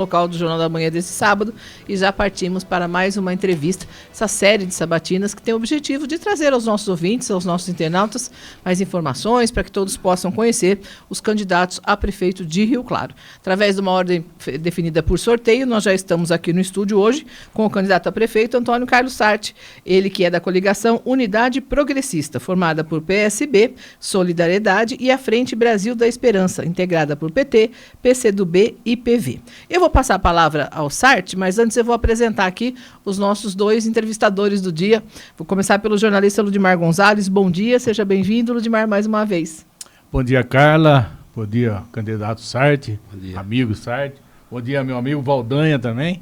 Local do Jornal da Manhã desse sábado e já partimos para mais uma entrevista, essa série de sabatinas que tem o objetivo de trazer aos nossos ouvintes, aos nossos internautas, mais informações para que todos possam conhecer os candidatos a prefeito de Rio Claro. Através de uma ordem definida por sorteio, nós já estamos aqui no estúdio hoje com o candidato a prefeito Antônio Carlos Sarti, ele que é da coligação Unidade Progressista, formada por PSB, Solidariedade e a Frente Brasil da Esperança, integrada por PT, PCdoB e PV. Eu vou passar a palavra ao Sarti, mas antes eu vou apresentar aqui os nossos dois entrevistadores do dia. Vou começar pelo jornalista Ludimar Gonzalez. Bom dia, seja bem-vindo, Ludimar, mais uma vez. Bom dia, Carla. Bom dia, candidato Sarti, amigo Sarti. Bom dia, meu amigo Valdanha também.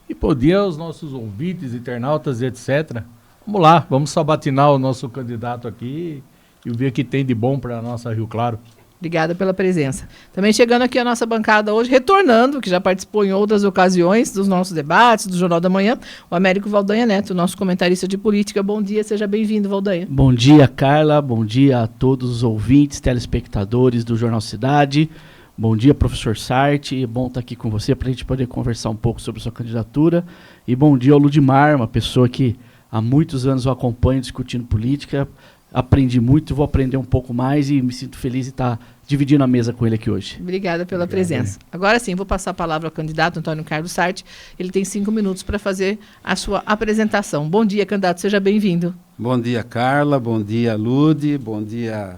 E bom dia aos nossos ouvintes, internautas, etc. Vamos lá, vamos sabatinar o nosso candidato aqui e ver o que tem de bom para a nossa Rio Claro. Obrigada pela presença. Também chegando aqui a nossa bancada hoje, retornando, que já participou em outras ocasiões dos nossos debates, do Jornal da Manhã, o Américo Valdanha Neto, nosso comentarista de política. Bom dia, seja bem-vindo, Valdanha. Bom dia, Carla. Bom dia a todos os ouvintes, telespectadores do Jornal Cidade. Bom dia, professor Sarti. É bom estar aqui com você para a gente poder conversar um pouco sobre sua candidatura. E bom dia ao Ludimar, uma pessoa que há muitos anos eu acompanho discutindo política. Aprendi muito, vou aprender um pouco mais e me sinto feliz de estar dividindo a mesa com ele aqui hoje. Obrigada pela presença. Agora sim, vou passar a palavra ao candidato Antônio Carlos Sarti. Ele tem 5 minutos para fazer a sua apresentação. Bom dia, candidato, seja bem-vindo. Bom dia, Carla, bom dia, Lude, bom dia,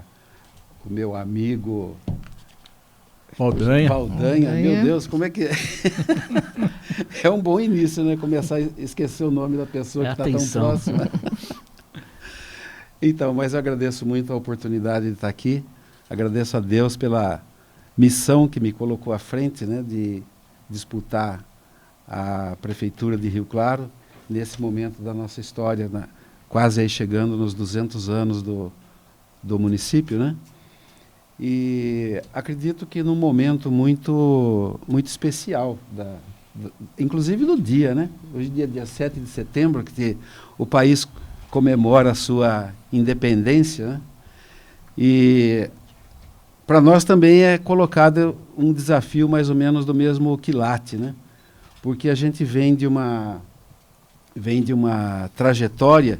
o meu amigo Valdanha. Meu Deus, como é que é? É um bom início, né? Começar a esquecer o nome da pessoa que está tão próxima. Então, mas eu agradeço muito a oportunidade de estar aqui, agradeço a Deus pela missão que me colocou à frente, né, de disputar a Prefeitura de Rio Claro, nesse momento da nossa história, quase aí chegando nos 200 anos do município, né? E acredito que num momento muito especial, inclusive no dia, né? Hoje é dia 7 de setembro, que o país comemora a sua independência, né? E para nós também é colocado um desafio mais ou menos do mesmo quilate, né? Porque a gente vem de uma trajetória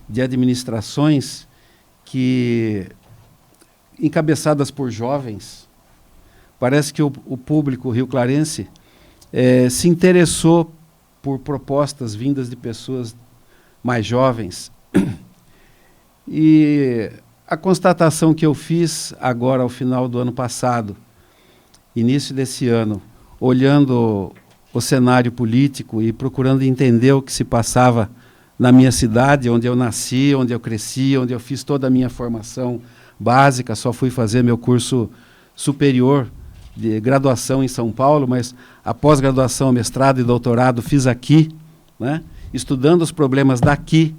de administrações que, encabeçadas por jovens, parece que o público rioclarense se interessou por propostas vindas de pessoas mais jovens. E a constatação que eu fiz agora ao final do ano passado, início desse ano, olhando o cenário político e procurando entender o que se passava na minha cidade, onde eu nasci, onde eu cresci, onde eu fiz toda a minha formação básica, só fui fazer meu curso superior de graduação em São Paulo, mas a pós-graduação, mestrado e doutorado fiz aqui, né? Estudando os problemas daqui.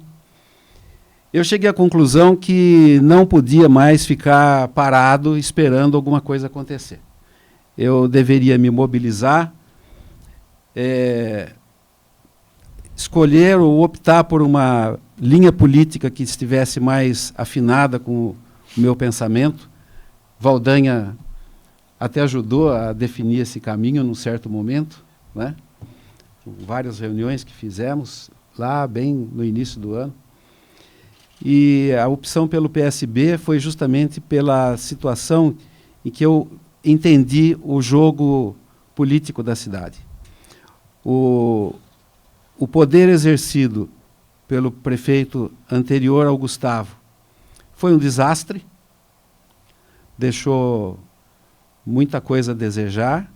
Eu cheguei à conclusão que não podia mais ficar parado esperando alguma coisa acontecer. Eu deveria me mobilizar, escolher ou optar por uma linha política que estivesse mais afinada com o meu pensamento. Valdanha até ajudou a definir esse caminho num certo momento, né? Várias reuniões que fizemos lá bem no início do ano. E a opção pelo PSB foi justamente pela situação em que eu entendi o jogo político da cidade. O poder exercido pelo prefeito anterior ao Gustavo foi um desastre, deixou muita coisa a desejar,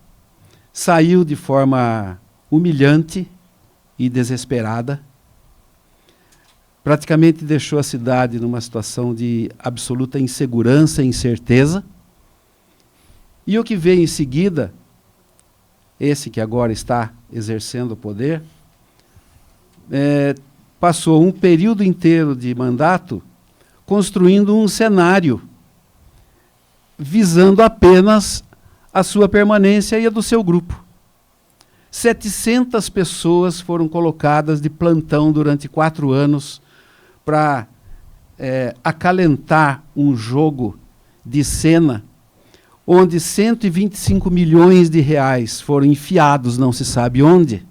saiu de forma humilhante e desesperada, praticamente deixou a cidade numa situação de absoluta insegurança e incerteza. E o que veio em seguida, esse que agora está exercendo o poder, passou um período inteiro de mandato construindo um cenário visando apenas a sua permanência e a do seu grupo. 700 pessoas foram colocadas de plantão durante 4 anos para acalentar um jogo de cena onde 125 milhões de reais foram enfiados, não se sabe onde,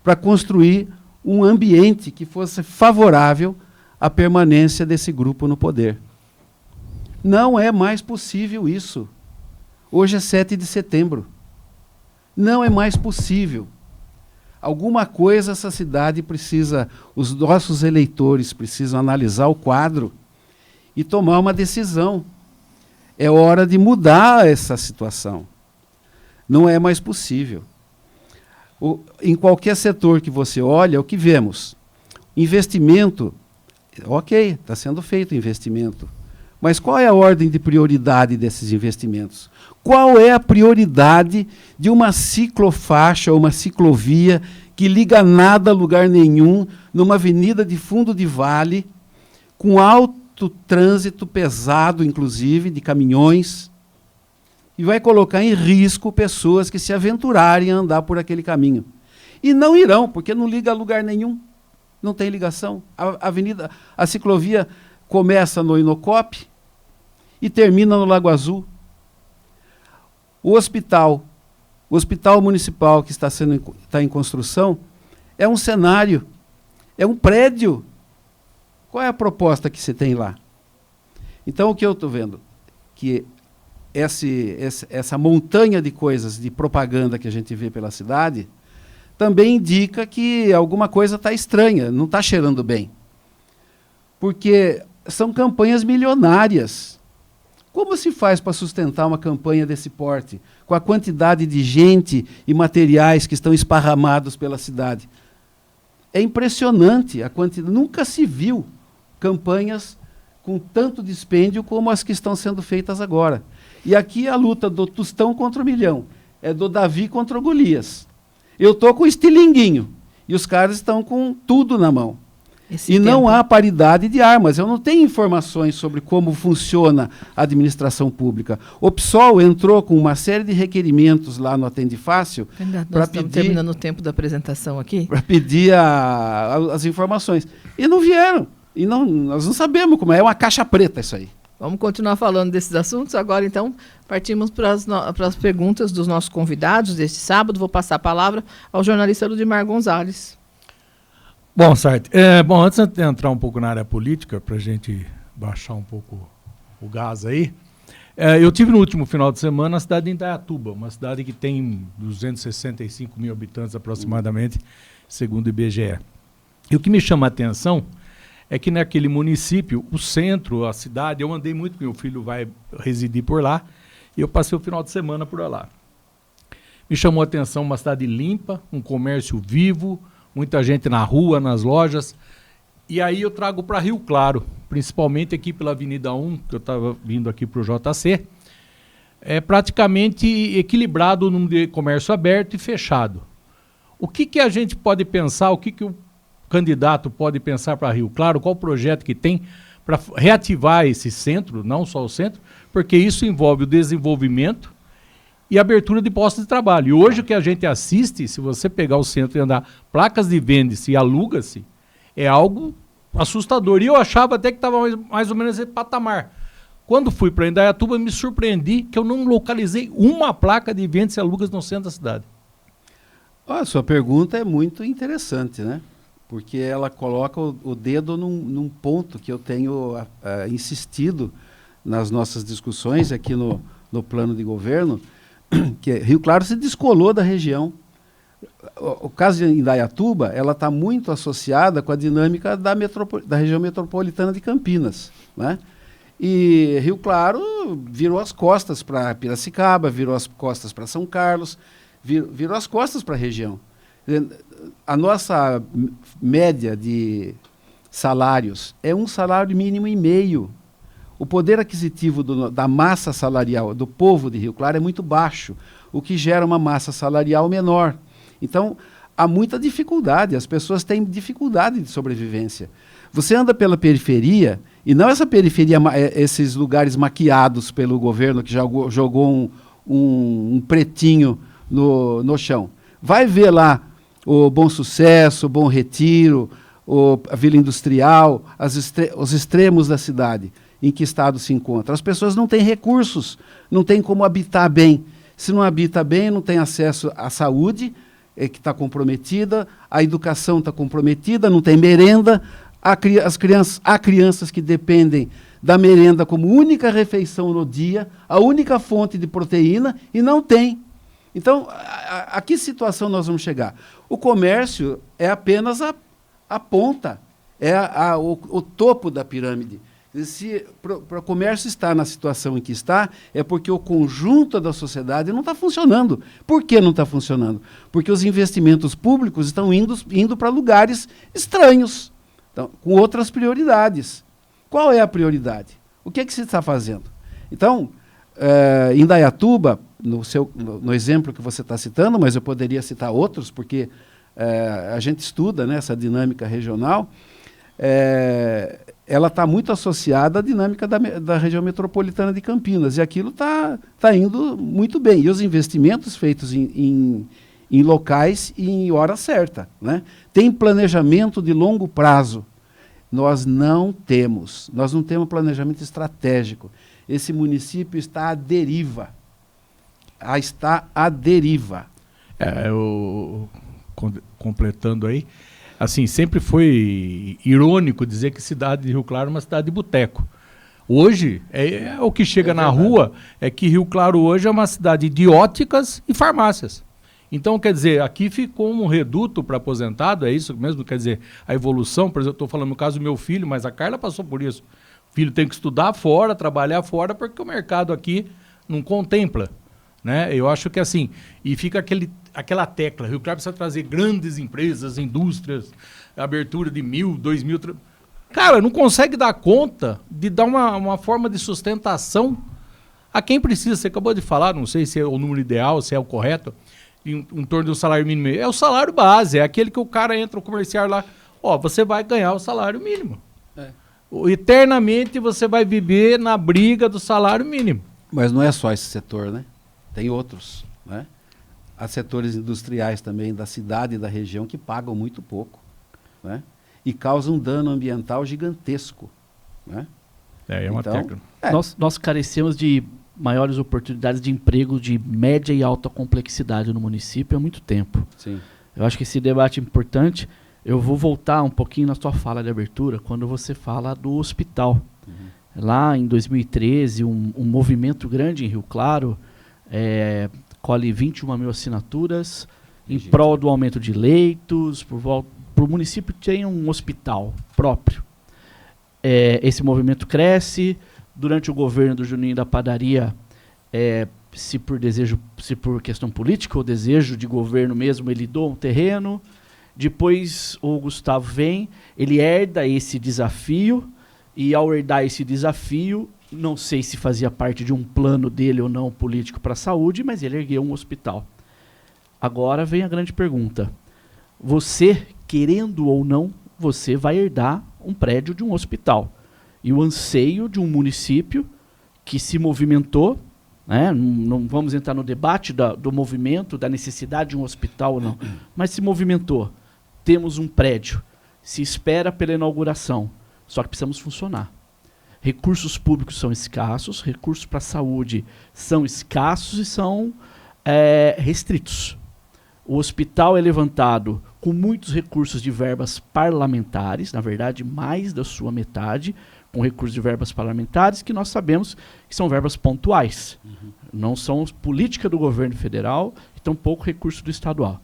para construir um ambiente que fosse favorável à permanência desse grupo no poder. Não é mais possível isso. Hoje é 7 de setembro. Não é mais possível. Alguma coisa essa cidade precisa, os nossos eleitores precisam analisar o quadro e tomar uma decisão. É hora de mudar essa situação. Não é mais possível. Em qualquer setor que você olha, o que vemos? Investimento, ok, está sendo feito investimento. Mas qual é a ordem de prioridade desses investimentos? Qual é a prioridade de uma ciclofaixa, uma ciclovia que liga nada a lugar nenhum, numa avenida de fundo de vale, com alto trânsito pesado, inclusive, de caminhões, e vai colocar em risco pessoas que se aventurarem a andar por aquele caminho. E não irão, porque não liga a lugar nenhum, não tem ligação. A ciclovia começa no Inocop e termina no Lago Azul. O hospital municipal que está em construção, é um cenário, é um prédio. Qual é a proposta que você tem lá? Então, o que eu estou vendo? Que essa montanha de coisas, de propaganda que a gente vê pela cidade, também indica que alguma coisa está estranha, não está cheirando bem. Porque são campanhas milionárias. Como se faz para sustentar uma campanha desse porte, com a quantidade de gente e materiais que estão esparramados pela cidade? É impressionante a quantidade. Nunca se viu campanhas com tanto dispêndio como as que estão sendo feitas agora. E aqui a luta do Tostão contra o Milhão, é do Davi contra o Golias. Eu estou com o estilinguinho, e os caras estão com tudo na mão. E não há paridade de armas. Eu não tenho informações sobre como funciona a administração pública. O PSOL entrou com uma série de requerimentos lá no Atende Fácil para pedir... Estamos terminando o tempo da apresentação aqui. Para pedir as informações. E não vieram. E nós não sabemos como é. É uma caixa preta isso aí. Vamos continuar falando desses assuntos. Agora, então, partimos para as perguntas dos nossos convidados deste sábado. Vou passar a palavra ao jornalista Ludimar Gonzalez. Bom, Sartre, antes de entrar um pouco na área política, para a gente baixar um pouco o gás aí, eu tive no último final de semana na cidade de Indaiatuba, uma cidade que tem 265 mil habitantes aproximadamente, segundo o IBGE. E o que me chama a atenção é que naquele município, o centro, a cidade, eu andei muito, meu filho vai residir por lá, e eu passei o final de semana por lá. Me chamou a atenção uma cidade limpa, um comércio vivo, muita gente na rua, nas lojas. E aí eu trago para Rio Claro, principalmente aqui pela Avenida 1, que eu estava vindo aqui para o JC, é praticamente equilibrado o número de comércio aberto e fechado. O que a gente pode pensar, o que o candidato pode pensar para Rio Claro, qual o projeto que tem para reativar esse centro, não só o centro, porque isso envolve o desenvolvimento e abertura de postos de trabalho. E hoje o que a gente assiste, se você pegar o centro e andar, placas de vende-se e aluga-se, é algo assustador. E eu achava até que estava mais ou menos esse patamar. Quando fui para Indaiatuba, me surpreendi que eu não localizei uma placa de vende-se e aluga-se no centro da cidade. A sua pergunta é muito interessante, né? Porque ela coloca o dedo num ponto que eu tenho insistido nas nossas discussões aqui no plano de governo, que Rio Claro se descolou da região. O caso de Indaiatuba, ela está muito associada com a dinâmica da região metropolitana de Campinas, né? E Rio Claro virou as costas para Piracicaba, virou as costas para São Carlos, virou as costas para a região. A nossa média de salários é um salário mínimo e meio. O poder aquisitivo da massa salarial do povo de Rio Claro é muito baixo, o que gera uma massa salarial menor. Então, há muita dificuldade, as pessoas têm dificuldade de sobrevivência. Você anda pela periferia, e não essa periferia, esses lugares maquiados pelo governo que jogou um pretinho no chão. Vai ver lá o Bom Sucesso, o Bom Retiro, a Vila Industrial, os extremos da cidade. em que estado se encontra. As pessoas não têm recursos, não têm como habitar bem. Se não habita bem, não tem acesso à saúde, que está comprometida, a educação está comprometida, não tem merenda, há crianças que dependem da merenda como única refeição no dia, a única fonte de proteína, e não tem. Então, a que situação nós vamos chegar? O comércio é apenas a ponta, é o topo da pirâmide. Se para o comércio estar na situação em que está, é porque o conjunto da sociedade não está funcionando. Por que não está funcionando? Porque os investimentos públicos estão indo para lugares estranhos, então, com outras prioridades. Qual é a prioridade? O que é que se está fazendo? Então, em Indaiatuba, no exemplo que você está citando, mas eu poderia citar outros, porque a gente estuda, né, essa dinâmica regional, ela está muito associada à dinâmica da região metropolitana de Campinas, e aquilo está indo muito bem. E os investimentos feitos em locais e em hora certa, né? Tem planejamento de longo prazo. Nós não temos planejamento estratégico. Esse município está à deriva. Está à deriva. Completando aí, assim, sempre foi irônico dizer que cidade de Rio Claro é uma cidade de boteco. Hoje, o que chega na rua é que Rio Claro hoje é uma cidade de óticas e farmácias. Então, quer dizer, aqui ficou um reduto para aposentado, é isso mesmo? Quer dizer, a evolução, por exemplo, eu estou falando no caso do meu filho, mas a Carla passou por isso. O filho tem que estudar fora, trabalhar fora, porque o mercado aqui não contempla, né? Eu acho que assim, e fica aquela tecla, Rio Claro precisa trazer grandes empresas, indústrias, abertura de 1.000, 2.000... Cara, não consegue dar conta de dar uma forma de sustentação a quem precisa. Você acabou de falar, não sei se é o número ideal, se é o correto, em torno do salário mínimo. É o salário base, é aquele que o cara entra no comercial lá, você vai ganhar o salário mínimo. Eternamente você vai viver na briga do salário mínimo. Mas não é só esse setor, né? Tem outros, né? Há setores industriais também da cidade e da região que pagam muito pouco, né? E causam dano ambiental gigantesco, né? Uma tecla. Nós carecemos de maiores oportunidades de emprego de média e alta complexidade no município há muito tempo. Sim. Eu acho que esse debate é importante. Eu vou voltar um pouquinho na sua fala de abertura, quando você fala do hospital. Lá em 2013, um movimento grande em Rio Claro colhe 21 mil assinaturas em prol do aumento de leitos, para o município ter um hospital próprio. Esse movimento cresce. Durante o governo do Juninho da Padaria, se por questão política ou desejo de governo mesmo, ele doa um terreno. Depois o Gustavo vem, ele herda esse desafio, e ao herdar esse desafio, não sei se fazia parte de um plano dele ou não político para a saúde, mas ele ergueu um hospital. Agora vem a grande pergunta. Você, querendo ou não, você vai herdar um prédio de um hospital. E o anseio de um município que se movimentou, né? Não vamos entrar no debate do movimento, da necessidade de um hospital ou não, mas se movimentou. Temos um prédio, se espera pela inauguração, só que precisamos funcionar. Recursos públicos são escassos, recursos para a saúde são escassos e são restritos. O hospital é levantado com muitos recursos de verbas parlamentares, na verdade, mais da sua metade, com recursos de verbas parlamentares, que nós sabemos que são verbas pontuais. Não são política do governo federal e tampouco recurso do estadual.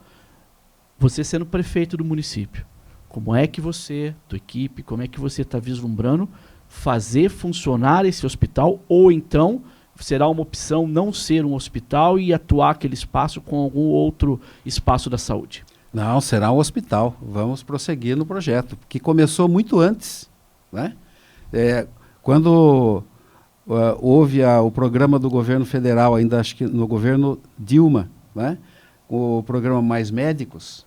Você sendo prefeito do município, como é que você, tua equipe, como é que você está vislumbrando fazer funcionar esse hospital, ou então será uma opção não ser um hospital e atuar aquele espaço com algum outro espaço da saúde? Não, será um hospital. Vamos prosseguir no projeto, que começou muito antes, né? Quando houve o programa do governo federal, ainda acho que no governo Dilma, né? O programa Mais Médicos,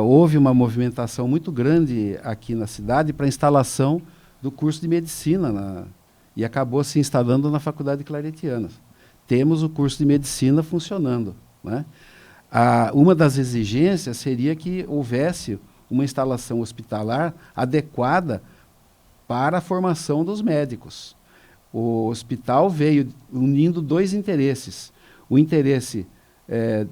houve uma movimentação muito grande aqui na cidade para a instalação do curso de medicina e acabou se instalando na Faculdade Claretiana. Temos o curso de medicina funcionando, né? Uma das exigências seria que houvesse uma instalação hospitalar adequada para a formação dos médicos. O hospital veio unindo dois interesses. O interesse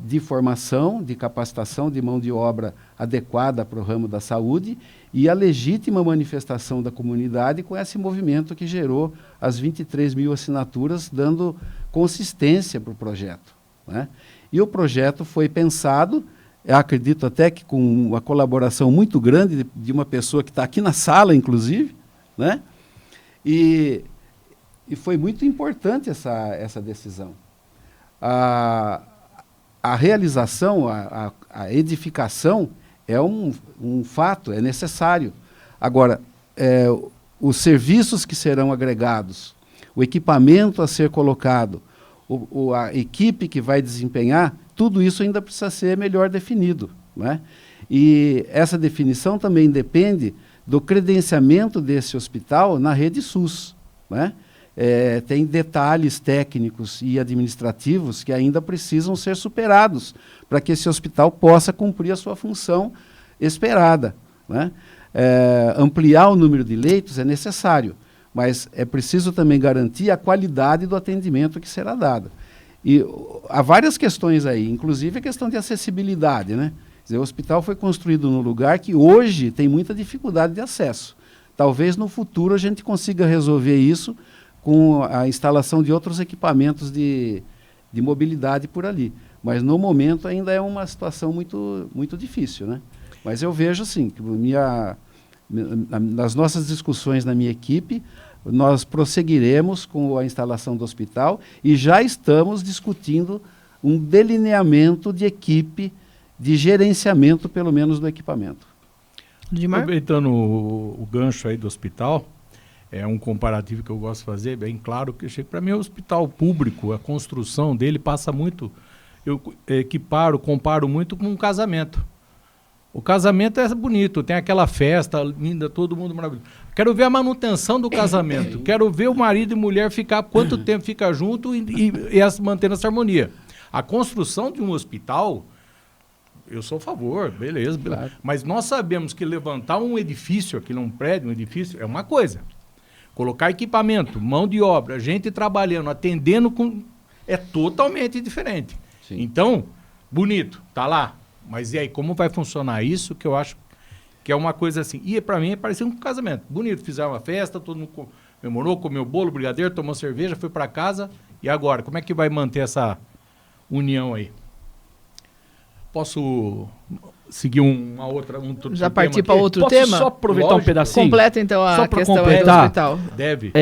de formação, de capacitação de mão de obra adequada para o ramo da saúde e a legítima manifestação da comunidade com esse movimento que gerou as 23 mil assinaturas, dando consistência para o projeto, né? E o projeto foi pensado, eu acredito até que com uma colaboração muito grande de uma pessoa que está aqui na sala, inclusive, né? E foi muito importante essa decisão. A realização, a edificação é um fato, é necessário. Agora, os serviços que serão agregados, o equipamento a ser colocado, a equipe que vai desempenhar, tudo isso ainda precisa ser melhor definido, né? E essa definição também depende do credenciamento desse hospital na rede SUS, né? Tem detalhes técnicos e administrativos que ainda precisam ser superados para que esse hospital possa cumprir a sua função esperada, né? Ampliar o número de leitos é necessário, mas é preciso também garantir a qualidade do atendimento que será dado. E há várias questões aí, inclusive a questão de acessibilidade, né? Quer dizer, o hospital foi construído num lugar que hoje tem muita dificuldade de acesso. Talvez no futuro a gente consiga resolver isso com a instalação de outros equipamentos de mobilidade por ali. Mas, no momento, ainda é uma situação muito, muito difícil, né? Mas eu vejo, assim, que nas nossas discussões na minha equipe, nós prosseguiremos com a instalação do hospital e já estamos discutindo um delineamento de equipe, de gerenciamento, pelo menos, do equipamento. Edmar? Aproveitando o gancho aí do hospital, é um comparativo que eu gosto de fazer, bem claro, que para mim o hospital público, a construção dele passa muito, eu comparo muito com um casamento. O casamento é bonito, tem aquela festa linda, todo mundo maravilhoso. Quero ver a manutenção do casamento, quero ver o marido e mulher ficar, quanto tempo fica junto e mantendo essa harmonia. A construção de um hospital, eu sou a favor, beleza. Claro. Mas nós sabemos que levantar um edifício, aqui num prédio, um edifício, é uma coisa. Colocar equipamento, mão de obra, gente trabalhando, atendendo, é totalmente diferente. Sim. Então, bonito, tá lá. Mas e aí, como vai funcionar isso, que eu acho que é uma coisa assim. E para mim é parecido com um casamento. Bonito, fizeram uma festa, todo mundo comemorou, comeu bolo, brigadeiro, tomou cerveja, foi para casa. E agora, como é que vai manter essa união aí? Posso seguir já partir para outro tema? Só aproveitar um pedacinho? Completa então a questão do hospital. Deve.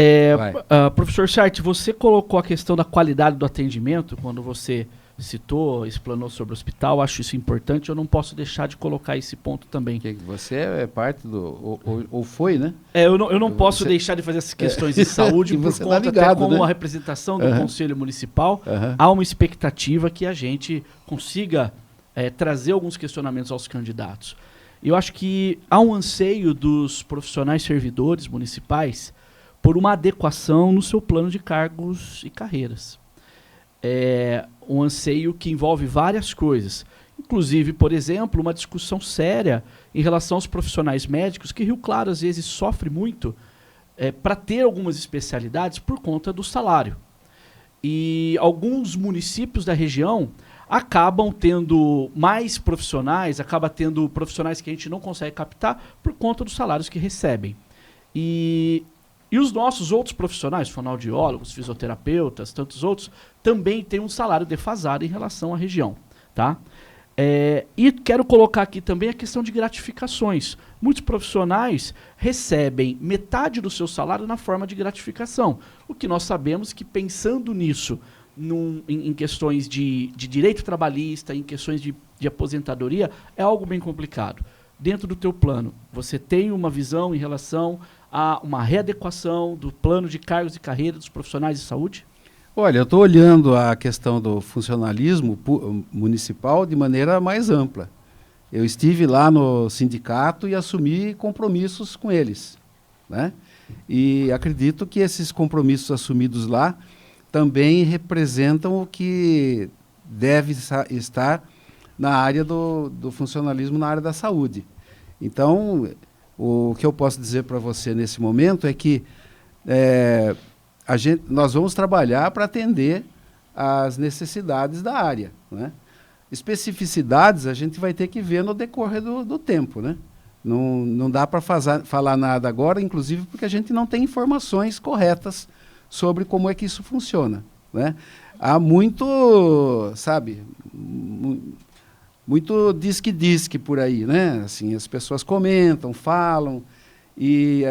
Professor Sarti, você colocou a questão da qualidade do atendimento, quando você citou, explanou sobre o hospital, acho isso importante, eu não posso deixar de colocar esse ponto também. Você é parte do... Ou foi, né? Eu não posso deixar de fazer essas questões de saúde, por conta ligado, até como a representação do Conselho Municipal, há uma expectativa que a gente consiga trazer alguns questionamentos aos candidatos. Eu acho que há um anseio dos profissionais servidores municipais por uma adequação no seu plano de cargos e carreiras. É um anseio que envolve várias coisas, inclusive, por exemplo, uma discussão séria em relação aos profissionais médicos, que Rio Claro às vezes sofre muito para ter algumas especialidades por conta do salário. E alguns municípios da região acabam tendo mais profissionais, acaba tendo profissionais que a gente não consegue captar por conta dos salários que recebem. E os nossos outros profissionais, fonoaudiólogos, fisioterapeutas, tantos outros, também têm um salário defasado em relação à região, tá? E quero colocar aqui também a questão de gratificações. Muitos profissionais recebem metade do seu salário na forma de gratificação. O que nós sabemos que, pensando nisso, em questões de direito trabalhista, em questões de aposentadoria, é algo bem complicado. Dentro do teu plano, você tem uma visão em relação a uma readequação do plano de cargos e carreira dos profissionais de saúde? Olha, eu estou olhando a questão do funcionalismo municipal de maneira mais ampla. Eu estive lá no sindicato e assumi compromissos com eles, né? E acredito que esses compromissos assumidos lá também representam o que deve estar na área do funcionalismo, na área da saúde. Então, O que eu posso dizer para você nesse momento é que nós vamos trabalhar para atender às necessidades da área, né? Especificidades a gente vai ter que ver no decorrer do tempo, né? Não dá para falar nada agora, inclusive porque a gente não tem informações corretas sobre como é que isso funciona, né? Há muito, sabe, muito disque por aí, né? Assim, as pessoas comentam, falam, e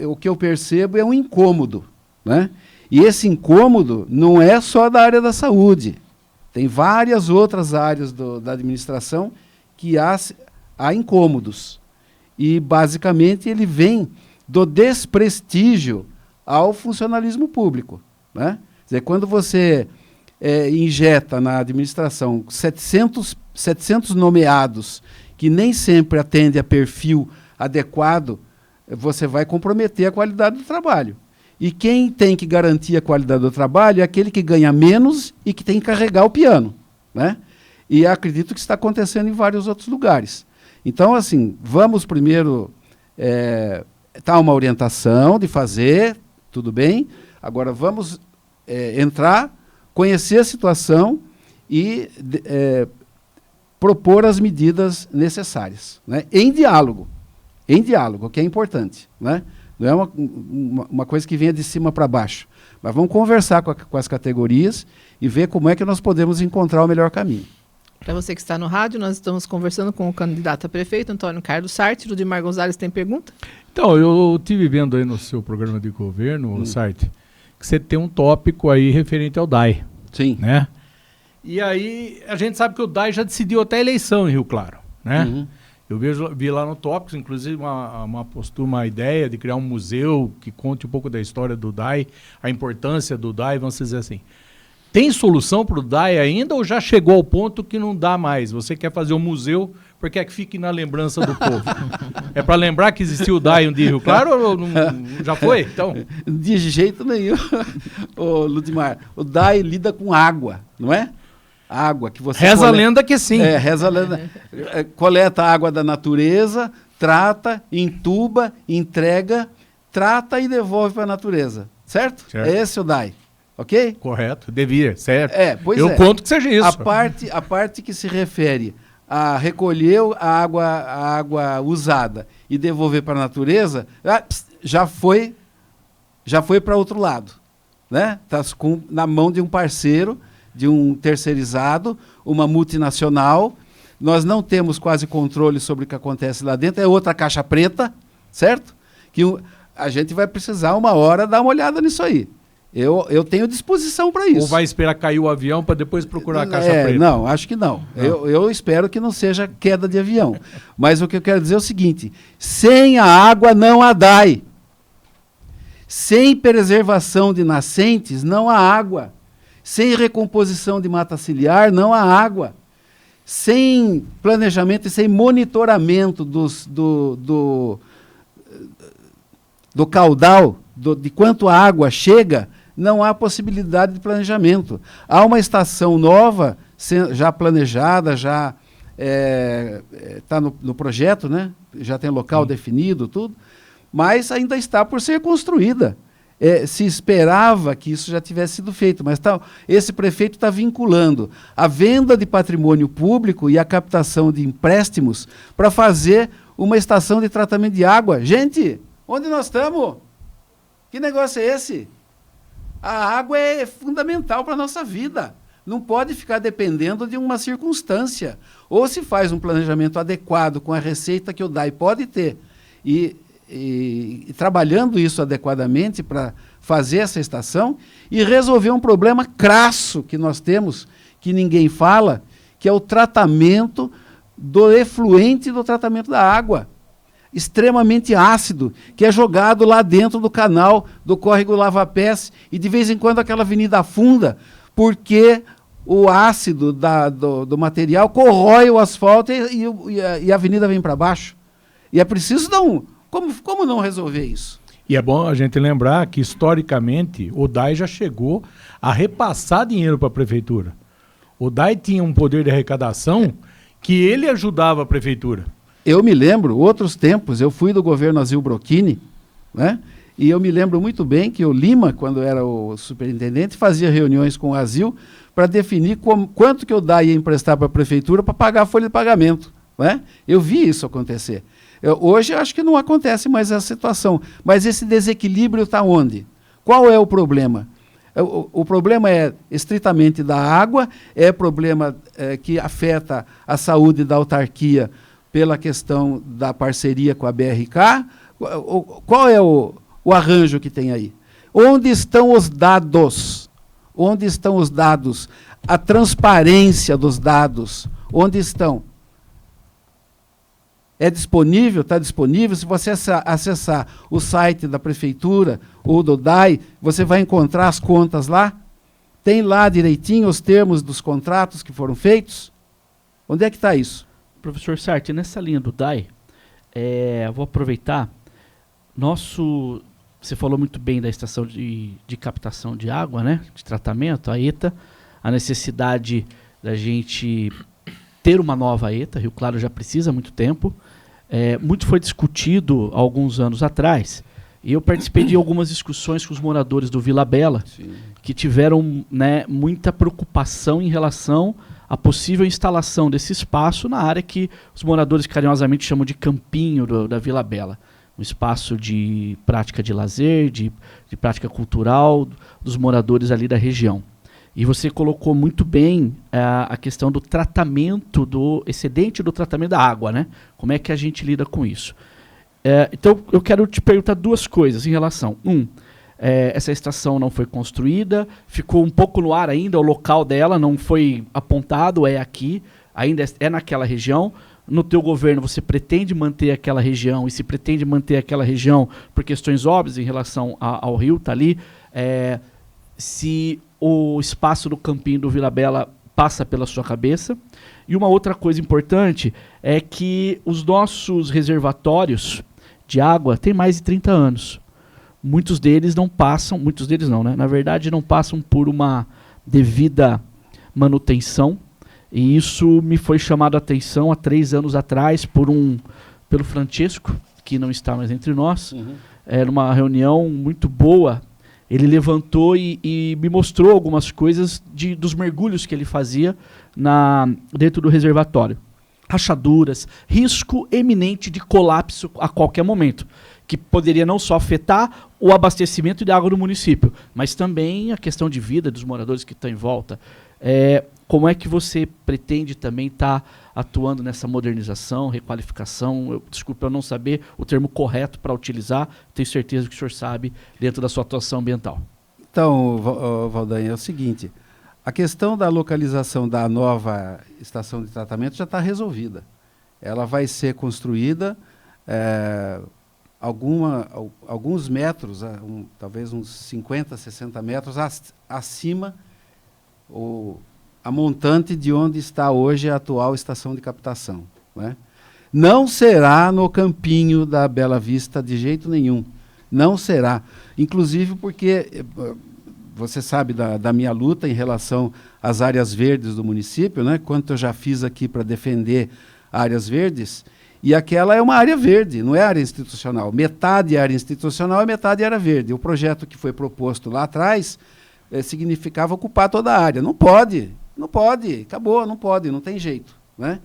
o que eu percebo é um incômodo, né? E esse incômodo não é só da área da saúde. Tem várias outras áreas da administração que há incômodos. E, basicamente, ele vem do desprestígio ao funcionalismo público, né? Quer dizer, quando você injeta na administração 700 nomeados que nem sempre atendem a perfil adequado, você vai comprometer a qualidade do trabalho. E quem tem que garantir a qualidade do trabalho é aquele que ganha menos e que tem que carregar o piano, né? E acredito que isso está acontecendo em vários outros lugares. Então, assim, vamos primeiro dar uma orientação de fazer, tudo bem. Agora vamos entrar, conhecer a situação e propor as medidas necessárias, né? Em diálogo, que é importante, né? Não é uma coisa que venha de cima para baixo, mas vamos conversar com as categorias e ver como é que nós podemos encontrar o melhor caminho. Para você que está no rádio, nós estamos conversando com o candidato a prefeito, Antônio Carlos Sarti. O Dimar Gonzalez tem pergunta? Então, eu estive vendo aí no seu programa de governo, Sarti, que você tem um tópico aí referente ao DAI. Sim. Né? E aí, a gente sabe que o DAI já decidiu até a eleição em Rio Claro, né? Uhum. Eu vi lá no Tópicos, inclusive, uma ideia de criar um museu que conte um pouco da história do DAI, a importância do DAI, vamos dizer assim. Tem solução para o DAI ainda ou já chegou ao ponto que não dá mais? Você quer fazer um museu porque é que fique na lembrança do povo? É para lembrar que existiu o DAI um dia em Rio Claro ou não, já foi? Então? De jeito nenhum, ô Ludimar. O DAI lida com água, não é? Água que você reza a lenda que sim. Reza a lenda. Coleta a água da natureza, trata, entuba, entrega, trata e devolve para a natureza. Certo? É esse o DAI. Ok? Correto. Devia, certo. Eu conto que seja isso. A parte que se refere a recolher a água usada e devolver para a natureza, já foi para outro lado, né? Tá na mão de um parceiro, de um terceirizado, uma multinacional. Nós não temos quase controle sobre o que acontece lá dentro. É outra caixa preta, certo? Que a gente vai precisar uma hora dar uma olhada nisso aí. Eu tenho disposição para isso. Ou vai esperar cair o avião para depois procurar a caixa preta? Não, acho que não. Eu espero que não seja queda de avião. Mas o que eu quero dizer é o seguinte: sem a água não há DAI. Sem preservação de nascentes não há água. Sem recomposição de mata ciliar, não há água. Sem planejamento e sem monitoramento do caudal, de quanto a água chega, não há possibilidade de planejamento. Há uma estação nova, já planejada, já está no projeto, né? Já tem local definido, tudo, mas ainda está por ser construída. Se esperava que isso já tivesse sido feito, mas esse prefeito está vinculando a venda de patrimônio público e a captação de empréstimos para fazer uma estação de tratamento de água. Gente, onde nós estamos? Que negócio é esse? A água é fundamental para a nossa vida. Não pode ficar dependendo de uma circunstância. Ou se faz um planejamento adequado com a receita que o DAI pode ter e trabalhando isso adequadamente para fazer essa estação e resolver um problema crasso que nós temos, que ninguém fala, que é o tratamento do efluente do tratamento da água, extremamente ácido, que é jogado lá dentro do canal do córrego Lava Pés, e de vez em quando aquela avenida afunda, porque o ácido do material corrói o asfalto e a avenida vem para baixo. E é preciso dar Como não resolver isso? E é bom a gente lembrar que, historicamente, o DAI já chegou a repassar dinheiro para a prefeitura. O DAI tinha um poder de arrecadação que ele ajudava a prefeitura. eu me lembro, outros tempos, eu fui do governo Azil Brocchini, né? E eu me lembro muito bem que o Lima, quando era o superintendente, fazia reuniões com o Azil para definir quanto que o DAI ia emprestar para a prefeitura para pagar a folha de pagamento, né? Eu vi isso acontecer. Hoje eu acho que não acontece mais essa situação, mas esse desequilíbrio está onde? Qual é o problema? O problema é estritamente da água, é problema que afeta a saúde da autarquia pela questão da parceria com a BRK. Qual é o arranjo que tem aí? Onde estão os dados? Onde estão os dados? A transparência dos dados, onde estão? É disponível? Está disponível? Se você acessar o site da prefeitura ou do DAI, você vai encontrar as contas lá? Tem lá direitinho os termos dos contratos que foram feitos? Onde é que está isso? Professor Sarti, nessa linha do DAI, vou aproveitar, você falou muito bem da estação de captação de água, né, de tratamento, a ETA, a necessidade da gente ter uma nova ETA, Rio Claro já precisa há muito tempo, muito foi discutido há alguns anos atrás, e eu participei de algumas discussões com os moradores do Vila Bela, sim, que tiveram, né, muita preocupação em relação à possível instalação desse espaço na área que os moradores carinhosamente chamam de campinho da Vila Bela. Um espaço de prática de lazer, de prática cultural dos moradores ali da região. E você colocou muito bem a questão do tratamento, do excedente do tratamento da água, né? Como é que a gente lida com isso? Então, eu quero te perguntar duas coisas em relação. Essa estação não foi construída, ficou um pouco no ar ainda, o local dela não foi apontado, é aqui, ainda é naquela região. No teu governo você pretende manter aquela região, e se pretende manter aquela região por questões óbvias em relação ao rio, está ali, se o espaço do campinho do Vila Bela passa pela sua cabeça. E uma outra coisa importante é que os nossos reservatórios de água têm mais de 30 anos. Muitos deles não, né? Na verdade não passam por uma devida manutenção. E isso me foi chamado a atenção há 3 anos atrás pelo Francesco, que não está mais entre nós. Era uma reunião muito boa. Ele levantou e me mostrou algumas coisas dos mergulhos que ele fazia dentro do reservatório. Rachaduras, risco eminente de colapso a qualquer momento, que poderia não só afetar o abastecimento de água do município, mas também a questão de vida dos moradores que estão em volta. Como é que você pretende também estar atuando nessa modernização, requalificação? Desculpa eu não saber o termo correto para utilizar, tenho certeza que o senhor sabe dentro da sua atuação ambiental. Então, Valdanha, é o seguinte, a questão da localização da nova estação de tratamento já está resolvida. Ela vai ser construída alguns metros, talvez uns 50, 60 metros acima a montante de onde está hoje a atual estação de captação, né? Não será no campinho da Bela Vista de jeito nenhum. Não será. Inclusive porque você sabe da minha luta em relação às áreas verdes do município, né? Quanto eu já fiz aqui para defender áreas verdes. E aquela é uma área verde, não é área institucional. Metade é área institucional e metade é área verde. O projeto que foi proposto lá atrás significava ocupar toda a área. Não pode, acabou, não tem jeito, né?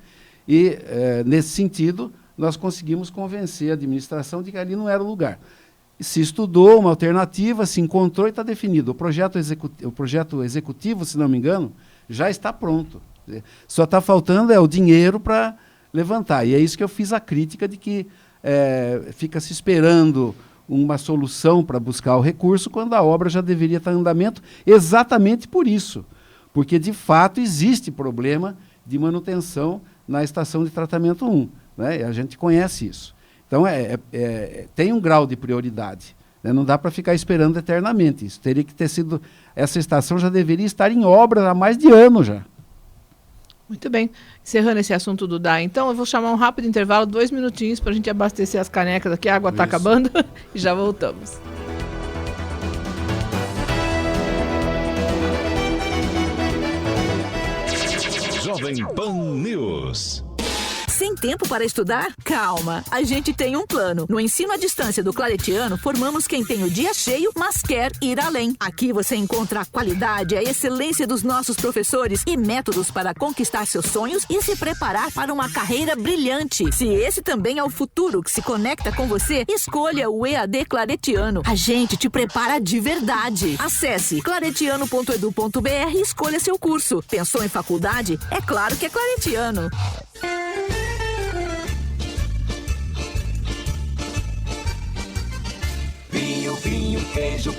E, nesse sentido, nós conseguimos convencer a administração de que ali não era o lugar. Se estudou uma alternativa, se encontrou e está definido. O projeto executivo, se não me engano, já está pronto. Só está faltando o dinheiro para levantar. E é isso que eu fiz a crítica de que fica se esperando uma solução para buscar o recurso quando a obra já deveria estar em andamento, exatamente por isso. Porque, de fato, existe problema de manutenção na estação de tratamento 1. Né? E a gente conhece isso. Então, tem um grau de prioridade. Né? Não dá para ficar esperando eternamente. Isso teria que ter sido... Essa estação já deveria estar em obra há mais de ano já. Muito bem. Encerrando esse assunto do DAI, então, eu vou chamar um rápido intervalo, 2 minutinhos, para a gente abastecer as canecas aqui. A água está acabando e já voltamos. Jovem Pan News. sem tempo para estudar? Calma, a gente tem um plano. No ensino à distância do Claretiano, formamos quem tem o dia cheio, mas quer ir além. Aqui você encontra a qualidade, a excelência dos nossos professores e métodos para conquistar seus sonhos e se preparar para uma carreira brilhante. Se esse também é o futuro que se conecta com você, escolha o EAD Claretiano. A gente te prepara de verdade. Acesse claretiano.edu.br e escolha seu curso. Pensou em faculdade? É claro que é Claretiano. Vinho,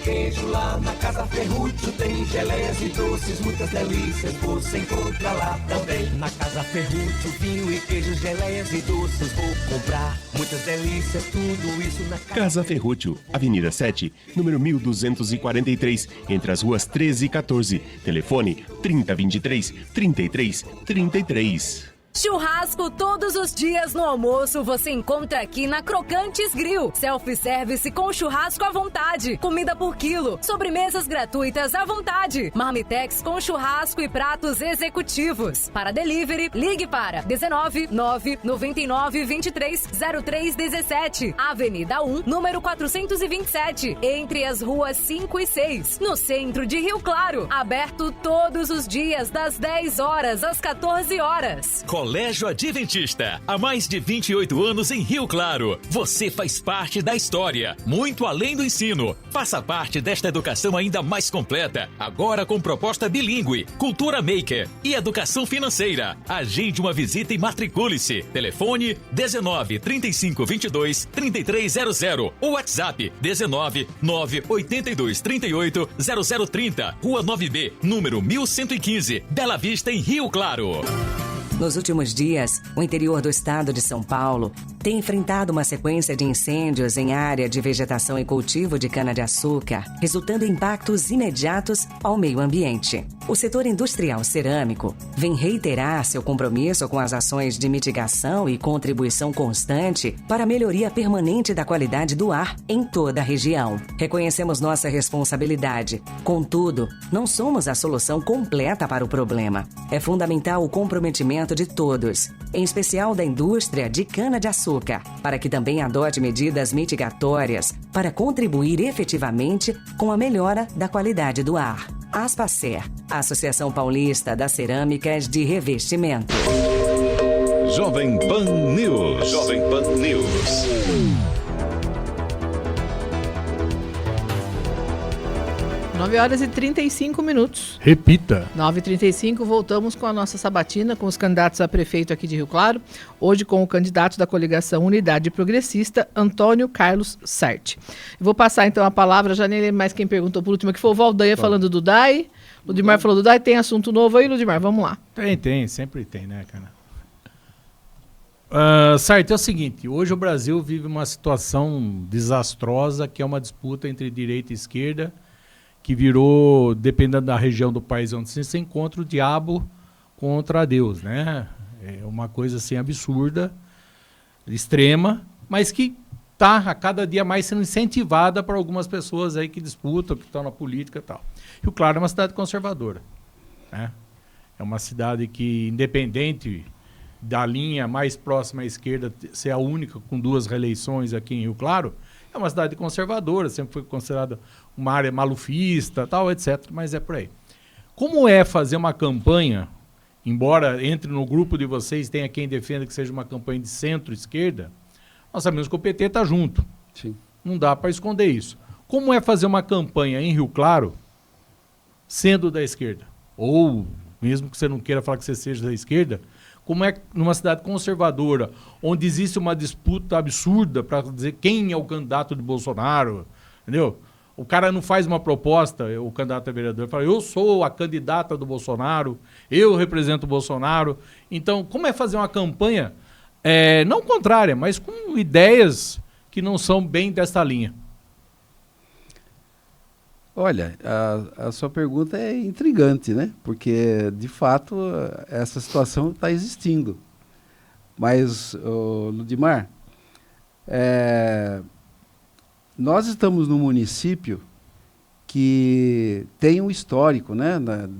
queijo, lá na Casa Ferrugem tem geleias e doces, muitas delícias você encontra lá também. Na Casa Ferrugem, vinho e queijo, geleias e doces, vou comprar muitas delícias, tudo isso na Casa Ferrugem, Avenida 7, número 1243, entre as ruas 13 e 14. Telefone 3023-3333. Churrasco todos os dias no almoço você encontra aqui na Crocantes Grill. Self-service com churrasco à vontade. Comida por quilo. Sobremesas gratuitas à vontade. Marmitex com churrasco e pratos executivos. Para delivery, ligue para 19 999 23 03 17. Avenida 1, número 427. Entre as ruas 5 e 6. No centro de Rio Claro. Aberto todos os dias das 10 horas às 14 horas. Colégio Adventista, há mais de 28 anos em Rio Claro. Você faz parte da história, muito além do ensino. Faça parte desta educação ainda mais completa, agora com proposta bilíngue, cultura maker e educação financeira. Agende uma visita e matricule-se. Telefone 19 35 22 3300 ou WhatsApp 19 9 82 38 0030, Rua 9B, número 1115, Bela Vista, em Rio Claro. Nos últimos dias, o interior do estado de São Paulo tem enfrentado uma sequência de incêndios em área de vegetação e cultivo de cana-de-açúcar, resultando em impactos imediatos ao meio ambiente. O setor industrial cerâmico vem reiterar seu compromisso com as ações de mitigação e contribuição constante para a melhoria permanente da qualidade do ar em toda a região. Reconhecemos nossa responsabilidade. Contudo, não somos a solução completa para o problema. É fundamental o comprometimento de todos, em especial da indústria de cana-de-açúcar, para que também adote medidas mitigatórias para contribuir efetivamente com a melhora da qualidade do ar. Aspacer, Associação Paulista das Cerâmicas de Revestimento. Jovem Pan News. Jovem Pan News. 9 horas e 35 minutos. Repita. 9h35, voltamos com a nossa sabatina, com os candidatos a prefeito aqui de Rio Claro. Hoje com o candidato da coligação Unidade Progressista, Antônio Carlos Sarti. Vou passar então a palavra, já nem lembro mais quem perguntou por último, que foi o Valdanha falando do DAI. Ludimar falou do DAI, tem assunto novo aí, Ludimar? Vamos lá. Tem, sempre tem, né, cara? Sarti, é o seguinte, hoje o Brasil vive uma situação desastrosa, que é uma disputa entre direita e esquerda, que virou, dependendo da região do país onde você se encontra, o diabo contra Deus, né? É uma coisa assim absurda, extrema, mas que está a cada dia mais sendo incentivada por algumas pessoas aí que disputam, que estão na política e tal. Rio Claro é uma cidade conservadora, né? É uma cidade que, independente da linha mais próxima à esquerda ser a única com 2 reeleições aqui em Rio Claro, é uma cidade conservadora, sempre foi considerada uma área malufista, tal, etc. Mas é por aí. Como é fazer uma campanha, embora entre no grupo de vocês tenha quem defenda que seja uma campanha de centro-esquerda, nós sabemos que o PT está junto. Sim. Não dá para esconder isso. Como é fazer uma campanha em Rio Claro sendo da esquerda? Ou, mesmo que você não queira falar que você seja da esquerda, como é numa cidade conservadora, onde existe uma disputa absurda para dizer quem é o candidato de Bolsonaro, entendeu? O cara não faz uma proposta, o candidato a vereador, fala, eu sou a candidata do Bolsonaro, eu represento o Bolsonaro. Então, como é fazer uma campanha, não contrária, mas com ideias que não são bem desta linha? Olha, a sua pergunta é intrigante, né? Porque, de fato, essa situação está existindo. Mas, Ludimar, nós estamos num município que tem um histórico, né,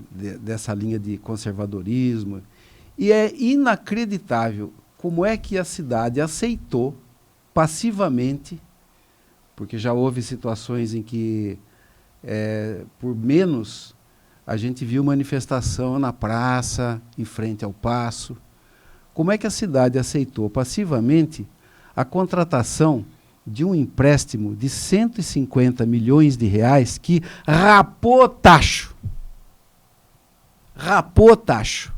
dessa linha de conservadorismo, e é inacreditável como é que a cidade aceitou passivamente, porque já houve situações em que, por menos, a gente viu manifestação na praça, em frente ao Paço. Como é que a cidade aceitou passivamente a contratação de um empréstimo de 150 milhões de reais que rapou tacho? Rapou tacho.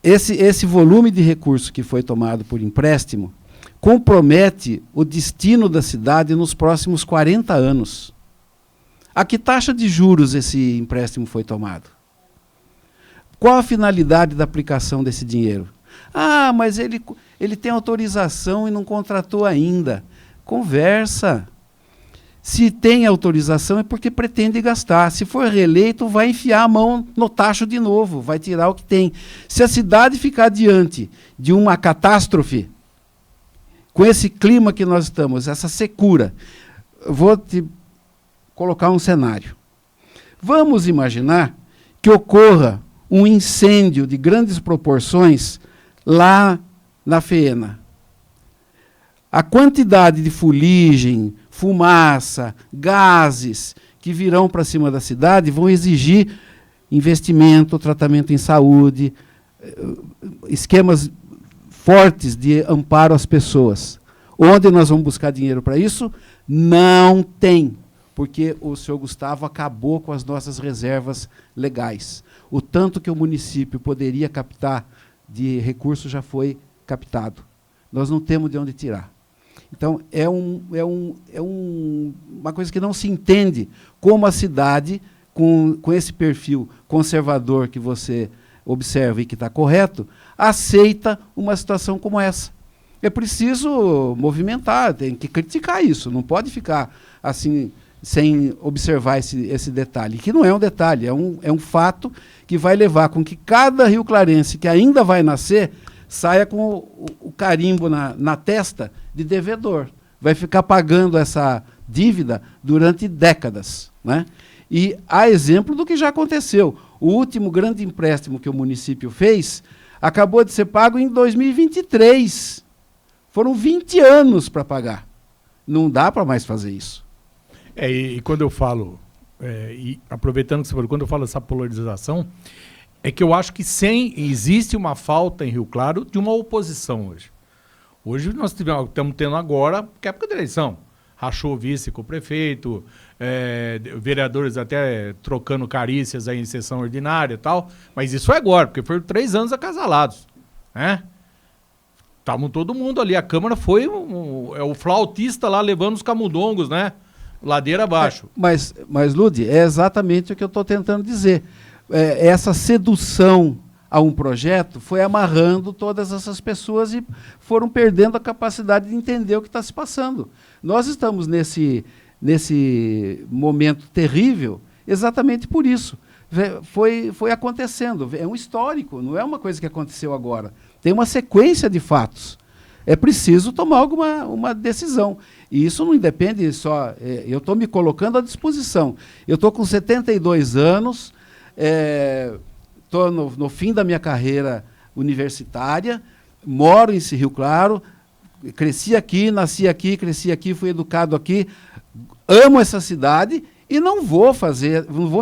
Esse volume de recurso que foi tomado por empréstimo compromete o destino da cidade nos próximos 40 anos. A que taxa de juros esse empréstimo foi tomado? Qual a finalidade da aplicação desse dinheiro? Ah, mas ele tem autorização e não contratou ainda. Conversa. Se tem autorização é porque pretende gastar. Se for reeleito, vai enfiar a mão no tacho de novo, vai tirar o que tem. Se a cidade ficar diante de uma catástrofe, com esse clima que nós estamos, essa secura, vou te colocar um cenário. Vamos imaginar que ocorra um incêndio de grandes proporções lá na FEENA. A quantidade de fuligem, fumaça, gases que virão para cima da cidade vão exigir investimento, tratamento em saúde, esquemas fortes de amparo às pessoas. Onde nós vamos buscar dinheiro para isso? Não tem, porque o senhor Gustavo acabou com as nossas reservas legais. O tanto que o município poderia captar de recursos já foi captado. Nós não temos de onde tirar. Então, uma coisa que não se entende como a cidade, com esse perfil conservador que você observa e que está correto, aceita uma situação como essa. É preciso movimentar, tem que criticar isso, não pode ficar assim, sem observar esse detalhe, que não é um detalhe, é um fato que vai levar com que cada rioclarense que ainda vai nascer saia com o carimbo na testa de devedor. Vai ficar pagando essa dívida durante décadas, né? E há exemplo do que já aconteceu. O último grande empréstimo que o município fez acabou de ser pago em 2023. Foram 20 anos para pagar. Não dá para mais fazer isso. E quando eu falo, e aproveitando que você falou, quando eu falo essa polarização, é que eu acho que existe uma falta em Rio Claro de uma oposição hoje. Hoje nós estamos tendo agora, que é época da eleição, rachou vice com o prefeito, vereadores até trocando carícias aí em sessão ordinária e tal, mas isso é agora, porque foram 3 anos acasalados, né? Estavam todo mundo ali, a Câmara foi o flautista lá levando os camundongos, né? Ladeira abaixo. Mas Ludi, é exatamente o que eu estou tentando dizer. Essa sedução a um projeto foi amarrando todas essas pessoas e foram perdendo a capacidade de entender o que está se passando. Nós estamos nesse momento terrível exatamente por isso. Foi acontecendo, é um histórico, não é uma coisa que aconteceu agora. Tem uma sequência de fatos. É preciso tomar uma decisão. E isso não independe só... eu estou me colocando à disposição. Eu estou com 72 anos... Estou no fim da minha carreira universitária, moro em Rio Claro, cresci aqui, nasci aqui, cresci aqui, fui educado aqui, amo essa cidade e não vou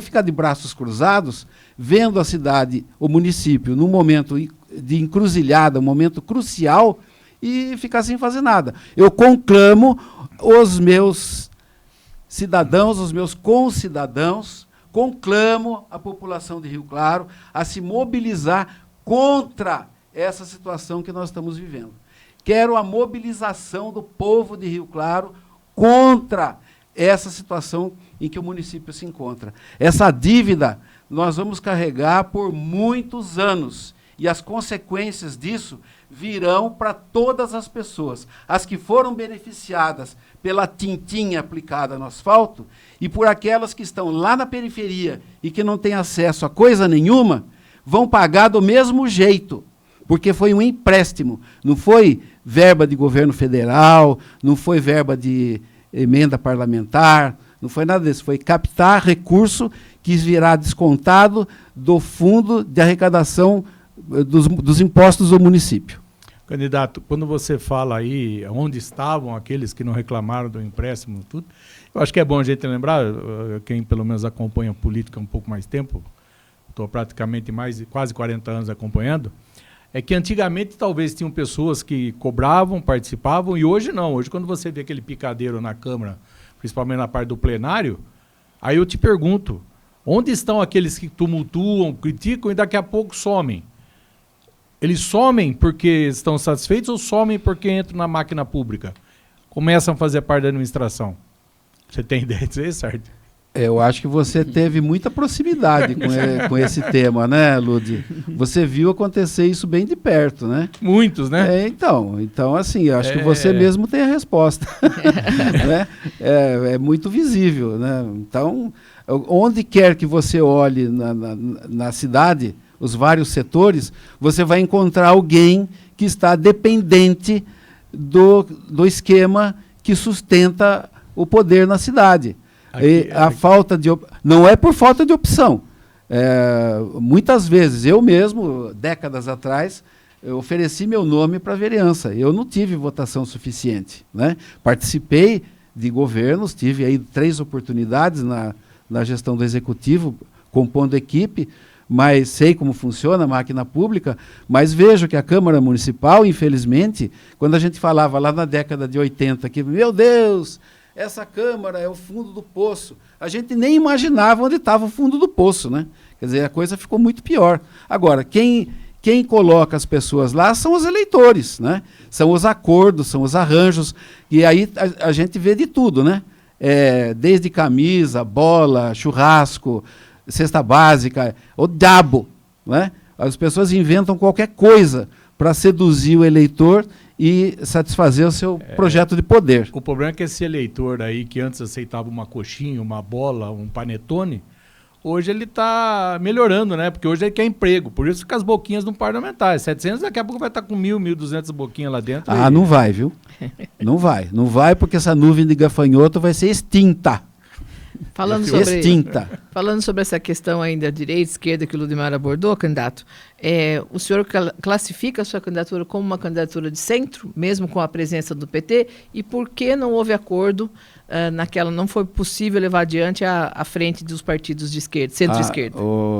ficar de braços cruzados vendo a cidade, o município, num momento de encruzilhada, um momento crucial, e ficar sem fazer nada. Eu conclamo os meus cidadãos, os meus concidadãos, conclamo a população de Rio Claro a se mobilizar contra essa situação que nós estamos vivendo. Quero a mobilização do povo de Rio Claro contra essa situação em que o município se encontra. Essa dívida nós vamos carregar por muitos anos e as consequências disso virão para todas as pessoas. As que foram beneficiadas pela tintinha aplicada no asfalto e por aquelas que estão lá na periferia e que não têm acesso a coisa nenhuma, vão pagar do mesmo jeito, porque foi um empréstimo, não foi verba de governo federal, não foi verba de emenda parlamentar, não foi nada disso, foi captar recurso que virá descontado do fundo de arrecadação dos impostos do município. Candidato, quando você fala aí onde estavam aqueles que não reclamaram do empréstimo, tudo, eu acho que é bom a gente lembrar, quem pelo menos acompanha a política há um pouco mais tempo, estou praticamente quase 40 anos acompanhando, é que antigamente talvez tinham pessoas que cobravam, participavam, e hoje não. Hoje, quando você vê aquele picadeiro na Câmara, principalmente na parte do plenário, aí eu te pergunto, onde estão aqueles que tumultuam, criticam e daqui a pouco somem? Eles somem porque estão satisfeitos ou somem porque entram na máquina pública? Começam a fazer parte da administração? Você tem ideia disso aí, certo? Eu acho que você teve muita proximidade com esse tema, né, Ludi? Você viu acontecer isso bem de perto, né? Muitos, né? Então assim, eu acho que você mesmo tem a resposta. Né? É muito visível, né? Então, onde quer que você olhe na cidade, os vários setores, você vai encontrar alguém que está dependente do esquema que sustenta o poder na cidade. Falta de não é por falta de opção. Muitas vezes, eu mesmo, décadas atrás, eu ofereci meu nome para a vereança. Eu não tive votação suficiente, né? Participei de governos, tive aí 3 oportunidades na gestão do executivo, compondo equipe, mas sei como funciona a máquina pública, mas vejo que a Câmara Municipal, infelizmente, quando a gente falava lá na década de 80, que, meu Deus, essa Câmara é o fundo do poço, a gente nem imaginava onde estava o fundo do poço, né? Quer dizer, a coisa ficou muito pior. Agora, quem coloca as pessoas lá são os eleitores, né? São os acordos, são os arranjos, e aí a gente vê de tudo, né? Desde camisa, bola, churrasco, cesta básica, o diabo, né? As pessoas inventam qualquer coisa para seduzir o eleitor e satisfazer o seu projeto de poder. O problema é que esse eleitor aí, que antes aceitava uma coxinha, uma bola, um panetone, hoje ele está melhorando, né? Porque hoje ele quer emprego, por isso que as boquinhas não parlamentares, 700 daqui a pouco vai estar com 1.200 boquinhas lá dentro. Não vai, viu? Não vai porque essa nuvem de gafanhoto vai ser extinta. Falando sobre essa questão ainda direita, esquerda, que o Ludimar abordou, candidato, o senhor classifica a sua candidatura como uma candidatura de centro, mesmo com a presença do PT, e por que não houve acordo não foi possível levar adiante à frente dos partidos de esquerda, centro-esquerda?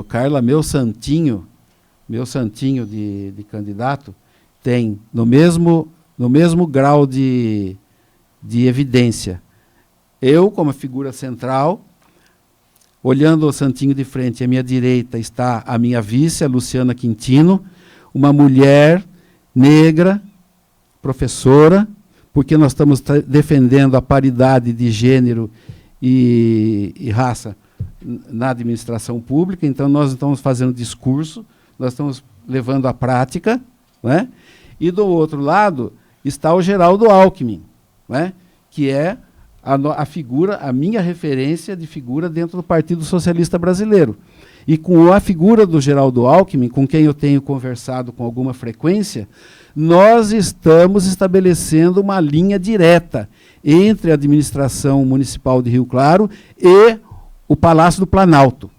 Carla, meu santinho de candidato tem no mesmo grau de evidência. Eu, como figura central, olhando o santinho de frente, à minha direita está a minha vice, a Luciana Quintino, uma mulher negra, professora, porque nós estamos defendendo a paridade de gênero e raça na administração pública, então nós estamos fazendo discurso, nós estamos levando à prática, né? E do outro lado está o Geraldo Alckmin, né? Que é a minha referência de figura dentro do Partido Socialista Brasileiro. E com a figura do Geraldo Alckmin, com quem eu tenho conversado com alguma frequência, nós estamos estabelecendo uma linha direta entre a administração municipal de Rio Claro e o Palácio do Planalto.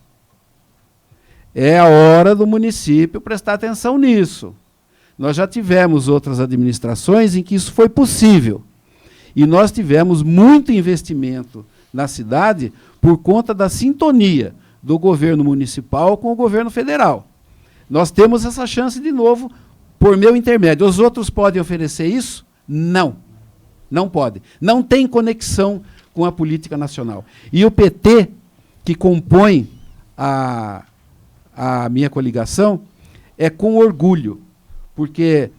É a hora do município prestar atenção nisso. Nós já tivemos outras administrações em que isso foi possível. E nós tivemos muito investimento na cidade por conta da sintonia do governo municipal com o governo federal. Nós temos essa chance de novo por meu intermédio. Os outros podem oferecer isso? Não. Não podem. Não tem conexão com a política nacional. E o PT, que compõe a minha coligação, é com orgulho, porque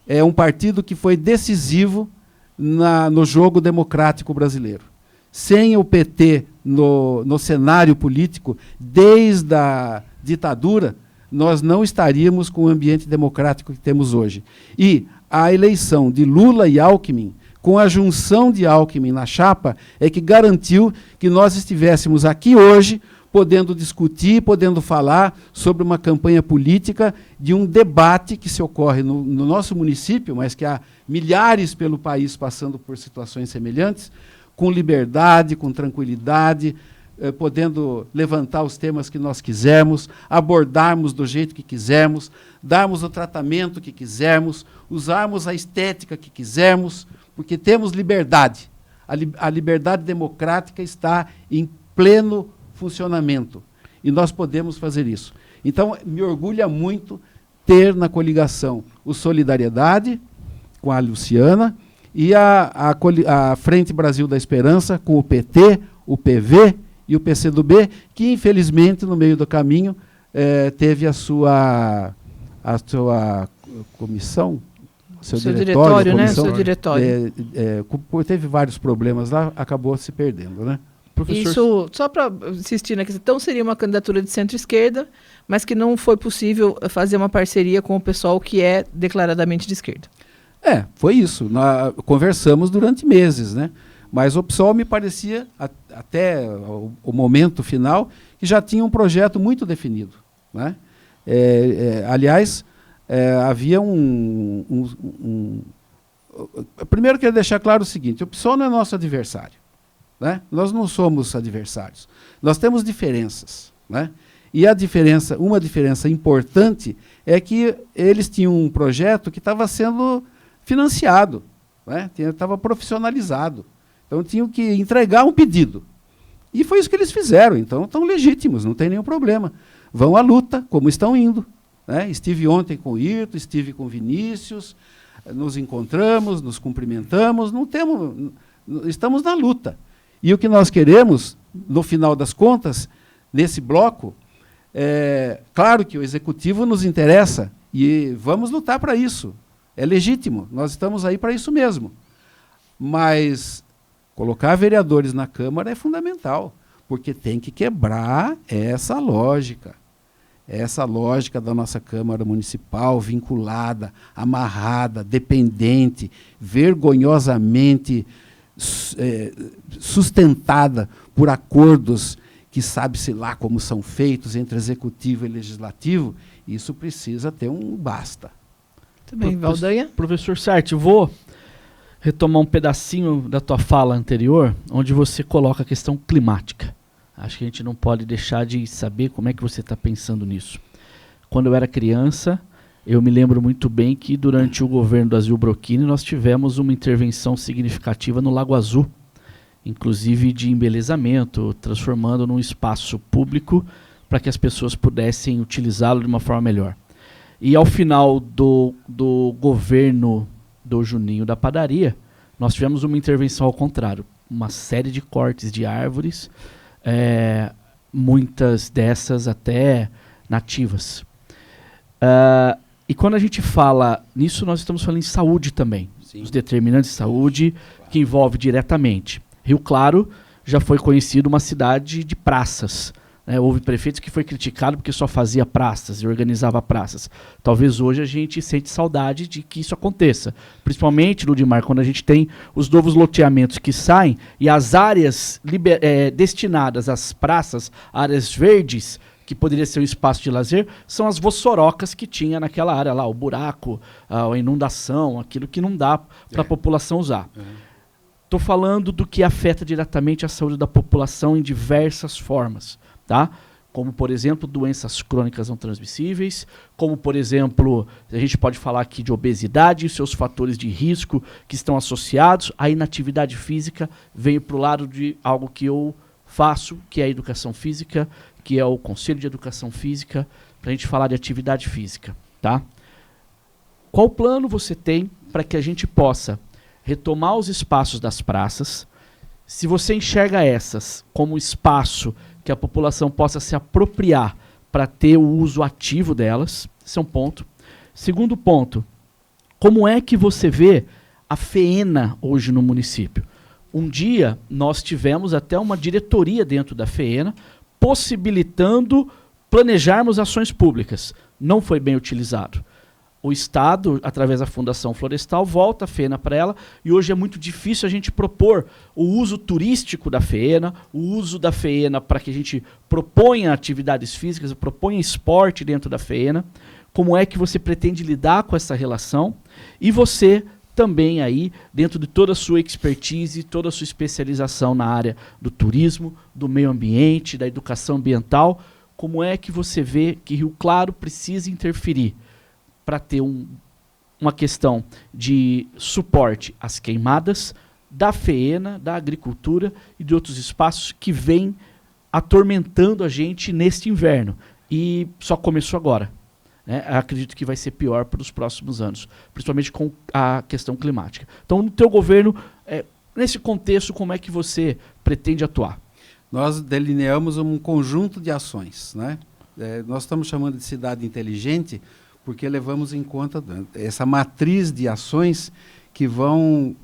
é um partido que foi decisivo no jogo democrático brasileiro. Sem o PT no cenário político, desde a ditadura, nós não estaríamos com o ambiente democrático que temos hoje. E a eleição de Lula e Alckmin, com a junção de Alckmin na chapa, é que garantiu que nós estivéssemos aqui hoje, podendo discutir, podendo falar sobre uma campanha política de um debate que se ocorre no nosso município, mas que há milhares pelo país passando por situações semelhantes, com liberdade, com tranquilidade, podendo levantar os temas que nós quisermos, abordarmos do jeito que quisermos, darmos o tratamento que quisermos, usarmos a estética que quisermos, porque temos liberdade. A liberdade democrática está em pleno funcionamento e nós podemos fazer isso. Então, me orgulha muito ter na coligação o Solidariedade, com a Luciana, e a Frente Brasil da Esperança, com o PT, o PV e o PCdoB, que, infelizmente, no meio do caminho, teve a sua comissão, seu diretório, né? Seu diretório. Teve vários problemas lá, acabou se perdendo, né? Professor... Isso, só para insistir na questão, então seria uma candidatura de centro-esquerda, mas que não foi possível fazer uma parceria com o pessoal que é declaradamente de esquerda. Foi isso. Conversamos durante meses, né? Mas o PSOL me parecia, até o momento final, que já tinha um projeto muito definido, né? Aliás, havia primeiro, quero deixar claro o seguinte: o PSOL não é nosso adversário, né? Nós não somos adversários. Nós temos diferenças, né? E uma diferença importante é que eles tinham um projeto que estava sendo financiado, né? Estava profissionalizado. Então tinham que entregar um pedido. E foi isso que eles fizeram. Então estão legítimos, não tem nenhum problema. Vão à luta, como estão indo, né? Estive ontem com o Irto, estive com o Vinícius, nos encontramos, nos cumprimentamos, estamos na luta. E o que nós queremos, no final das contas, nesse bloco, claro que o Executivo nos interessa e vamos lutar para isso. É legítimo, nós estamos aí para isso mesmo. Mas colocar vereadores na Câmara é fundamental, porque tem que quebrar essa lógica da nossa Câmara Municipal, vinculada, amarrada, dependente, vergonhosamente sustentada por acordos que sabe-se lá como são feitos entre Executivo e Legislativo. Isso precisa ter um basta. Também, Valdanha? Professor Sarti, vou retomar um pedacinho da tua fala anterior, onde você coloca a questão climática. Acho que a gente não pode deixar de saber como é que você está pensando nisso. Quando eu era criança, eu me lembro muito bem que durante o governo do Azil Brocchini nós tivemos uma intervenção significativa no Lago Azul, inclusive de embelezamento, transformando num espaço público para que as pessoas pudessem utilizá-lo de uma forma melhor. E ao final do governo do Juninho da Padaria, nós tivemos uma intervenção ao contrário, uma série de cortes de árvores, muitas dessas até nativas. E quando a gente fala nisso, nós estamos falando em saúde também. Sim. Os determinantes de saúde que envolve diretamente. Rio Claro já foi conhecido uma cidade de praças. Houve prefeitos que foi criticado porque só fazia praças e organizava praças. Talvez hoje a gente sente saudade de que isso aconteça. Principalmente, Ludmar, quando a gente tem os novos loteamentos que saem e as áreas destinadas às praças, áreas verdes, que poderia ser um espaço de lazer, são as vossorocas que tinha naquela área lá, o buraco, a inundação, aquilo que não dá para a população usar. Estou falando do que afeta diretamente a saúde da população em diversas formas. Tá? Como, por exemplo, doenças crônicas não transmissíveis, como, por exemplo, a gente pode falar aqui de obesidade e seus fatores de risco que estão associados. A inatividade física vem para o lado de algo que eu faço, que é a educação física, que é o Conselho de Educação Física, para a gente falar de atividade física. Tá? Qual plano você tem para que a gente possa retomar os espaços das praças? Se você enxerga essas como espaço que a população possa se apropriar para ter o uso ativo delas, esse é um ponto. Segundo ponto, como é que você vê a FEENA hoje no município? Um dia nós tivemos até uma diretoria dentro da FEENA, possibilitando planejarmos ações públicas. Não foi bem utilizado. O Estado, através da Fundação Florestal, volta a FEENA para ela, e hoje é muito difícil a gente propor o uso turístico da FEENA, o uso da FEENA para que a gente proponha atividades físicas, proponha esporte dentro da FEENA. Como é que você pretende lidar com essa relação? E você também aí dentro de toda a sua expertise, toda a sua especialização na área do turismo, do meio ambiente, da educação ambiental, como é que você vê que Rio Claro precisa interferir para ter uma questão de suporte às queimadas da FEENA, da agricultura e de outros espaços que vêm atormentando a gente neste inverno e só começou agora. Acredito que vai ser pior para os próximos anos, principalmente com a questão climática. Então, no teu governo, nesse contexto, como é que você pretende atuar? Nós delineamos um conjunto de ações, né? Nós estamos chamando de cidade inteligente porque levamos em conta essa matriz de ações que vão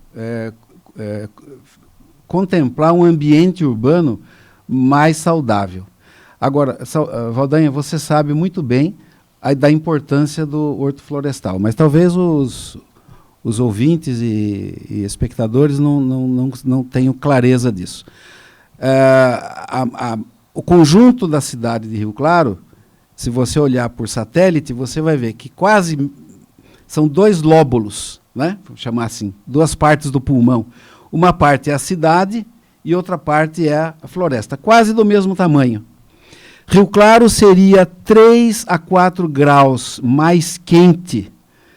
contemplar um ambiente urbano mais saudável. Agora, Valdanha, você sabe muito bem da importância do horto florestal, mas talvez os ouvintes e espectadores não tenham clareza disso. O conjunto da cidade de Rio Claro, se você olhar por satélite, você vai ver que quase são 2 lóbulos, né? Vou chamar assim, 2 partes do pulmão. Uma parte é a cidade e outra parte é a floresta, quase do mesmo tamanho. Rio Claro seria 3 a 4 graus mais quente,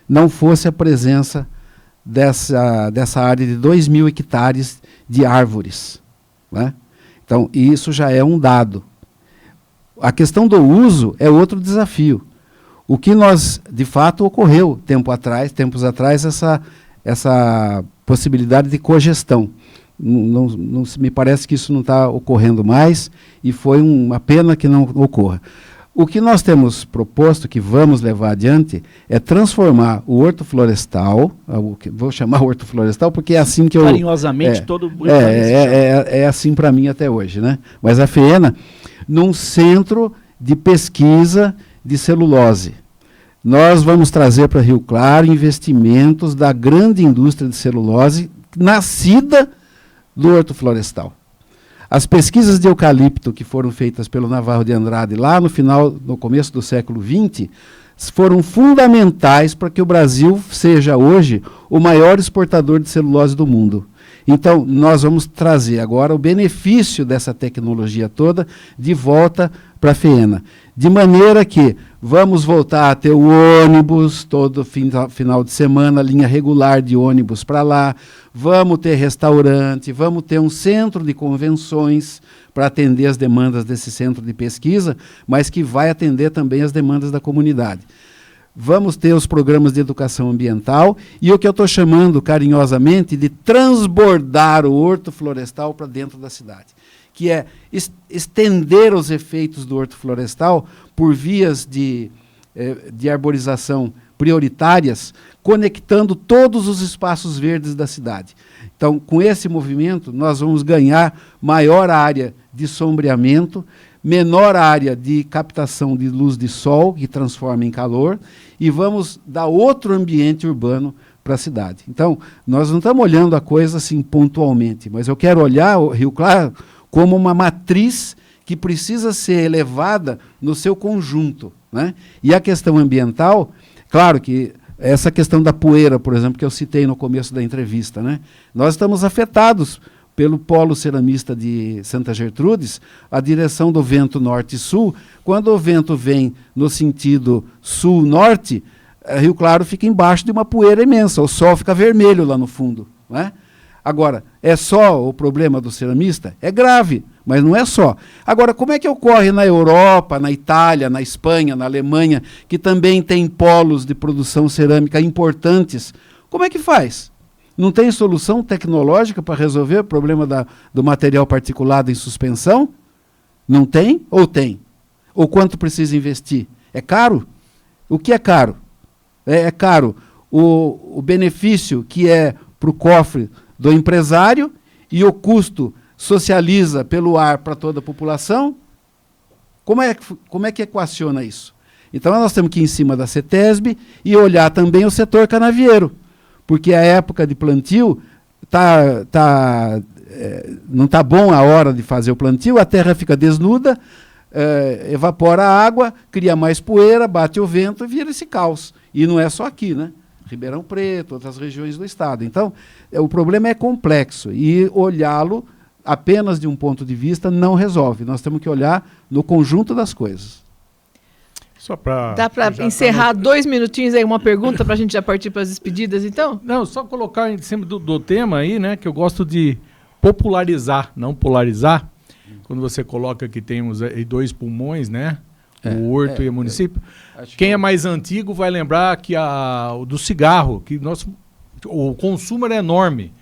não fosse a presença dessa área de 2.000 hectares de árvores, né? Então, isso já é um dado. A questão do uso é outro desafio. O que de fato, ocorreu tempos atrás, essa possibilidade de cogestão. Não me parece que isso não está ocorrendo mais e foi uma pena que não ocorra. O que nós temos proposto, que vamos levar adiante, é transformar o horto florestal, vou chamar horto florestal porque é assim que carinhosamente todo é assim para mim até hoje, né? Mas a FEENA, num centro de pesquisa de celulose. Nós vamos trazer para Rio Claro investimentos da grande indústria de celulose nascida do horto florestal. As pesquisas de eucalipto que foram feitas pelo Navarro de Andrade lá no começo do século XX, foram fundamentais para que o Brasil seja hoje o maior exportador de celulose do mundo. Então, nós vamos trazer agora o benefício dessa tecnologia toda de volta para a FEENA. De maneira que vamos voltar a ter o ônibus todo final de semana, linha regular de ônibus para lá, vamos ter restaurante, vamos ter um centro de convenções para atender as demandas desse centro de pesquisa, mas que vai atender também as demandas da comunidade. Vamos ter os programas de educação ambiental e o que eu estou chamando carinhosamente de transbordar o horto florestal para dentro da cidade, que é estender os efeitos do horto florestal por vias de arborização prioritárias, conectando todos os espaços verdes da cidade. Então, com esse movimento, nós vamos ganhar maior área de sombreamento, menor área de captação de luz de sol, que transforma em calor, e vamos dar outro ambiente urbano para a cidade. Então, nós não estamos olhando a coisa assim pontualmente, mas eu quero olhar o Rio Claro como uma matriz que precisa ser elevada no seu conjunto, né? E a questão ambiental, claro que essa questão da poeira, por exemplo, que eu citei no começo da entrevista, né? Nós estamos afetados pelo polo ceramista de Santa Gertrudes, a direção do vento norte e sul. Quando o vento vem no sentido sul-norte, Rio Claro fica embaixo de uma poeira imensa, o sol fica vermelho lá no fundo, né? Agora, é só o problema do ceramista? É grave, mas não é só. Agora, como é que ocorre na Europa, na Itália, na Espanha, na Alemanha, que também tem polos de produção cerâmica importantes? Como é que faz? Não tem solução tecnológica para resolver o problema do material particulado em suspensão? Não tem ou tem? Ou quanto precisa investir? É caro? O que é caro? É caro o benefício que é para o cofre do empresário e o custo socializa pelo ar para toda a população. Como é que equaciona isso? Então nós temos que ir em cima da CETESB e olhar também o setor canavieiro, porque a época de plantio não está bom a hora de fazer o plantio, a terra fica desnuda, evapora a água, cria mais poeira, bate o vento e vira esse caos. E não é só aqui, né? Ribeirão Preto, outras regiões do estado. Então, o problema é complexo e olhá-lo apenas de um ponto de vista não resolve. Nós temos que olhar no conjunto das coisas. Dá para encerrar 2 minutinhos aí, uma pergunta para a gente já partir para as despedidas, então? Não, só colocar em cima do tema aí, né, que eu gosto de popularizar, não polarizar. Quando você coloca que temos aí 2 pulmões, né, o horto e o município. Quem é mais antigo vai lembrar que o do cigarro, que o consumo era enorme.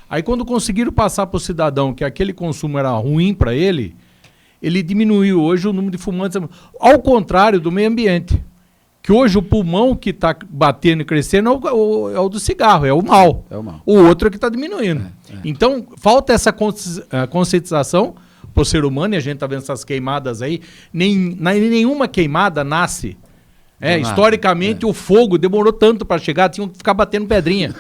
Aí quando conseguiram passar para o cidadão que aquele consumo era ruim para ele diminuiu hoje o número de fumantes, ao contrário do meio ambiente, que hoje o pulmão que está batendo e crescendo é o do cigarro, é o mal. O outro é que está diminuindo. Então, falta essa conscientização para o ser humano, e a gente está vendo essas queimadas aí, nenhuma queimada nasce. Historicamente, o fogo demorou tanto para chegar, tinham que ficar batendo pedrinha.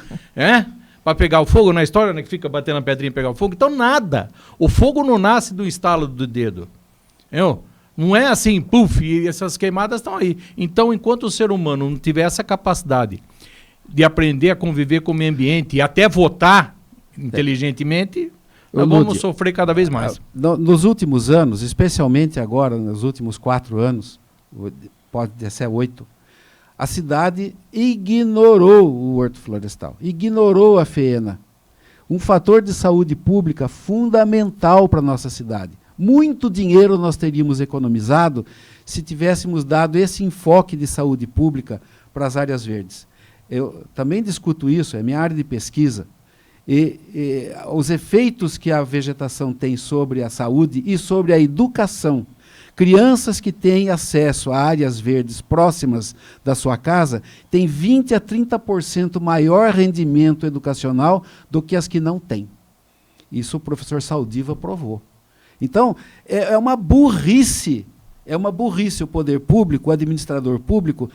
Para pegar o fogo na história, né, que fica batendo a pedrinha e pegar o fogo. Então, nada. O fogo não nasce do estalo do dedo. Não é assim, puf, e essas queimadas estão aí. Então, enquanto o ser humano não tiver essa capacidade de aprender a conviver com o meio ambiente e até votar inteligentemente, nós vamos sofrer cada vez mais. Nos últimos anos, especialmente agora, nos últimos 4 anos, pode ser 8, a cidade ignorou o horto florestal, ignorou a FEENA. Um fator de saúde pública fundamental para a nossa cidade. Muito dinheiro nós teríamos economizado se tivéssemos dado esse enfoque de saúde pública para as áreas verdes. Eu também discuto isso, é minha área de pesquisa. E os efeitos que a vegetação tem sobre a saúde e sobre a educação. Crianças que têm acesso a áreas verdes próximas da sua casa têm 20% a 30% maior rendimento educacional do que as que não têm. Isso o professor Saldiva provou. Então, é uma burrice o poder público, o administrador público,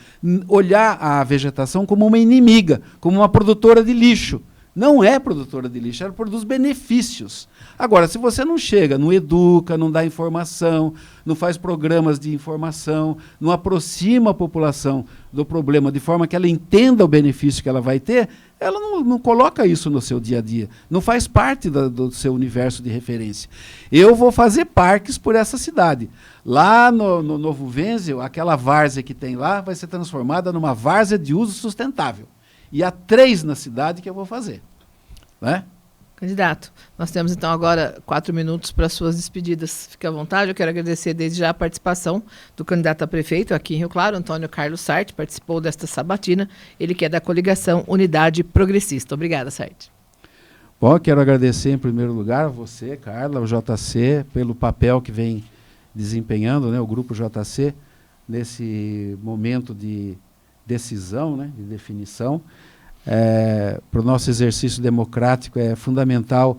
olhar a vegetação como uma inimiga, como uma produtora de lixo. Não é produtora de lixo, ela produz benefícios. Agora, se você não chega, não educa, não dá informação, não faz programas de informação, não aproxima a população do problema de forma que ela entenda o benefício que ela vai ter, ela não coloca isso no seu dia a dia, não faz parte do seu universo de referência. Eu vou fazer parques por essa cidade. Lá no Novo Wenzel, aquela várzea que tem lá vai ser transformada numa várzea de uso sustentável. E há 3 na cidade que eu vou fazer. Né? Candidato, nós temos então agora 4 minutos para suas despedidas. Fique à vontade, eu quero agradecer desde já a participação do candidato a prefeito aqui em Rio Claro, Antônio Carlos Sarti, participou desta sabatina, ele que é da coligação Unidade Progressista. Obrigada, Sarti. Bom, quero agradecer em primeiro lugar a você, Carla, o JC, pelo papel que vem desempenhando, né, o Grupo JC, nesse momento de decisão, né, de definição. Para o nosso exercício democrático é fundamental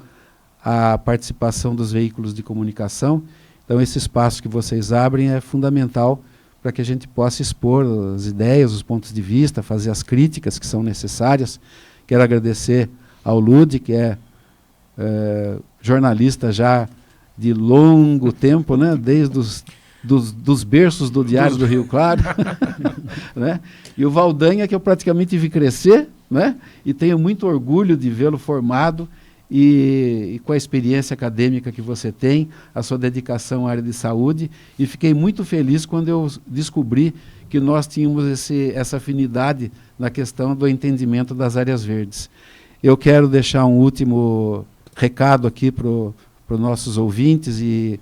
a participação dos veículos de comunicação. Então, esse espaço que vocês abrem é fundamental para que a gente possa expor as ideias, os pontos de vista, fazer as críticas que são necessárias. Quero agradecer ao Ludi, que é jornalista já de longo tempo, né, desde dos berços do Diário do Rio Claro, né? E o Valdanha, que eu praticamente vi crescer, né? E tenho muito orgulho de vê-lo formado e com a experiência acadêmica que você tem, a sua dedicação à área de saúde, e fiquei muito feliz quando eu descobri que nós tínhamos essa afinidade na questão do entendimento das áreas verdes. Eu quero deixar um último recado aqui para os nossos ouvintes e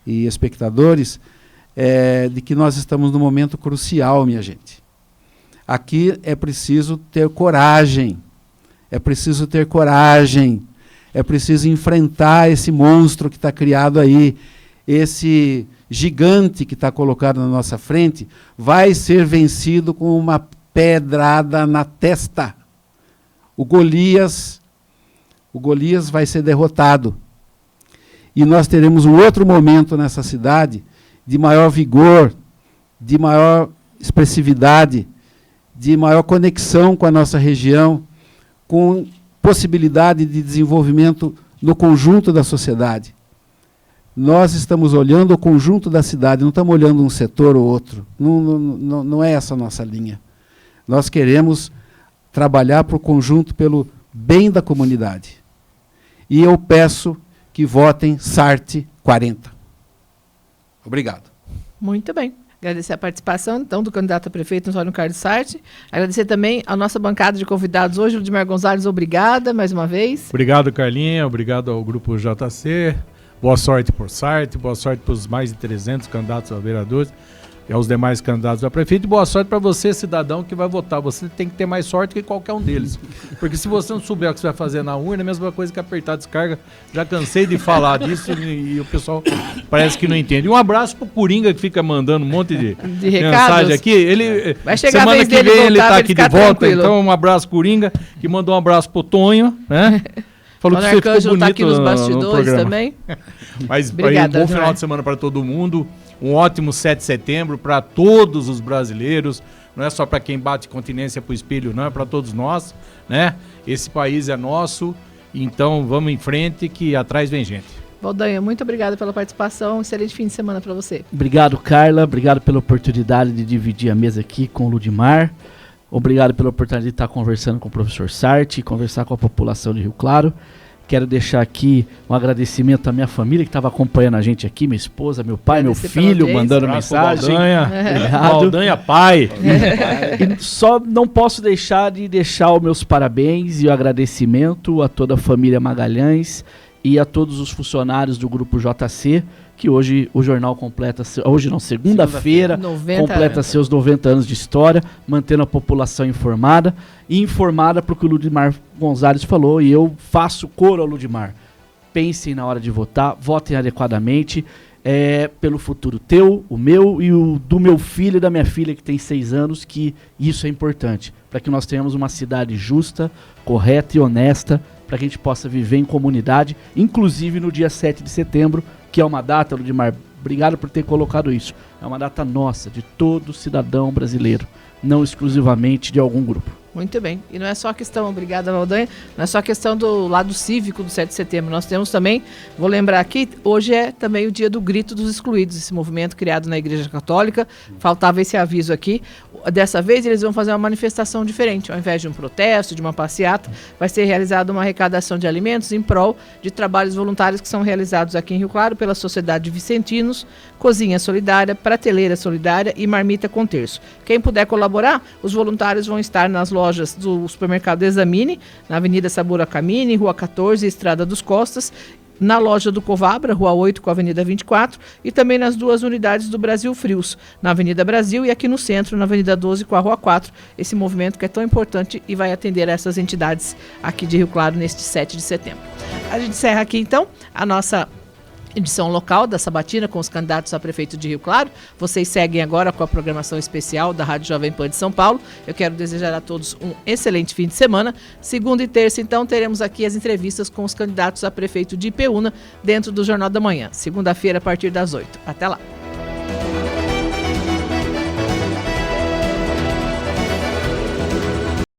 espectadores, de que nós estamos num momento crucial, minha gente. Aqui é preciso ter coragem, é preciso enfrentar esse monstro que está criado aí, esse gigante que está colocado na nossa frente, vai ser vencido com uma pedrada na testa. O Golias vai ser derrotado. E nós teremos um outro momento nessa cidade, de maior vigor, de maior expressividade, de maior conexão com a nossa região, com possibilidade de desenvolvimento no conjunto da sociedade. Nós estamos olhando o conjunto da cidade, não estamos olhando um setor ou outro. Não é essa a nossa linha. Nós queremos trabalhar para o conjunto, pelo bem da comunidade. E eu peço que votem Sarte 40. Obrigado. Muito bem. Agradecer a participação, então, do candidato a prefeito Antônio Carlos Sarte. Agradecer também a nossa bancada de convidados hoje, Ludimar Gonzalez, obrigada mais uma vez. Obrigado, Carlinha. Obrigado ao Grupo JC. Boa sorte por Sarte, boa sorte para os mais de 300 candidatos a vereadores e aos demais candidatos a prefeito. E boa sorte para você, cidadão, que vai votar. Você tem que ter mais sorte que qualquer um deles. Porque se você não souber o que você vai fazer na urna, é a mesma coisa que apertar a descarga. Já cansei de falar disso e o pessoal parece que não entende. Um abraço pro Coringa, que fica mandando um monte de mensagem aqui. Ele, vai chegar semana a vez que dele vem voltar, ele tá aqui de volta. Tranquilo. Então um abraço, Coringa, que mandou um abraço pro Tonho, né? Falou que você ficou bonito tá aqui nos bastidores no também. Mas Obrigada, aí, um bom final de semana para todo mundo. Um ótimo 7 de setembro para todos os brasileiros. Não é só para quem bate continência pro espelho, não. É para todos nós, né? Esse país é nosso. Então vamos em frente que atrás vem gente. Valdanha, muito obrigada pela participação. Excelente fim de semana para você. Obrigado, Carla. Obrigado pela oportunidade de dividir a mesa aqui com o Ludimar. Obrigado pela oportunidade de estar conversando com o professor Sarte, conversar com a população de Rio Claro. Quero deixar aqui um agradecimento à minha família que estava acompanhando a gente aqui, minha esposa, meu pai, meu filho, mandando mensagem. Valdanha, pai. E só não posso deixar de deixar os meus parabéns e o agradecimento a toda a família Magalhães e a todos os funcionários do Grupo JC, que hoje o jornal completa, segunda-feira, completa seus 90 anos de história, mantendo a população informada e informada para o que o Ludimar Gonzalez falou, e eu faço coro ao Ludimar. Pensem na hora de votar, votem adequadamente, pelo futuro teu, o meu e o do meu filho e da minha filha, que tem 6 anos, que isso é importante, para que nós tenhamos uma cidade justa, correta e honesta, para que a gente possa viver em comunidade, inclusive no dia 7 de setembro, que é uma data, Ludimar, obrigado por ter colocado isso, é uma data nossa, de todo cidadão brasileiro, não exclusivamente de algum grupo. Muito bem. E não é só questão, obrigada, Valdanha, não é só questão do lado cívico do 7 de setembro. Nós temos também, vou lembrar aqui, hoje é também o dia do Grito dos Excluídos, esse movimento criado na Igreja Católica. Faltava esse aviso aqui. Dessa vez eles vão fazer uma manifestação diferente. Ao invés de um protesto, de uma passeata, vai ser realizada uma arrecadação de alimentos em prol de trabalhos voluntários que são realizados aqui em Rio Claro pela Sociedade Vicentinos, Cozinha Solidária, Prateleira Solidária e Marmita com Terço. Quem puder colaborar, os voluntários vão estar nas lojas do supermercado Examine, na Avenida Sabura Camini, Rua 14, Estrada dos Costas, na loja do Covabra, Rua 8 com a Avenida 24, e também nas 2 unidades do Brasil Frios, na Avenida Brasil e aqui no centro, na Avenida 12 com a Rua 4. Esse movimento que é tão importante e vai atender a essas entidades aqui de Rio Claro neste 7 de setembro. A gente encerra aqui então a nossa edição local da Sabatina com os candidatos a prefeito de Rio Claro. Vocês seguem agora com a programação especial da Rádio Jovem Pan de São Paulo. Eu quero desejar a todos um excelente fim de semana. Segunda e terça, então, teremos aqui as entrevistas com os candidatos a prefeito de Ipeúna dentro do Jornal da Manhã. Segunda-feira, a partir das 8. Até lá.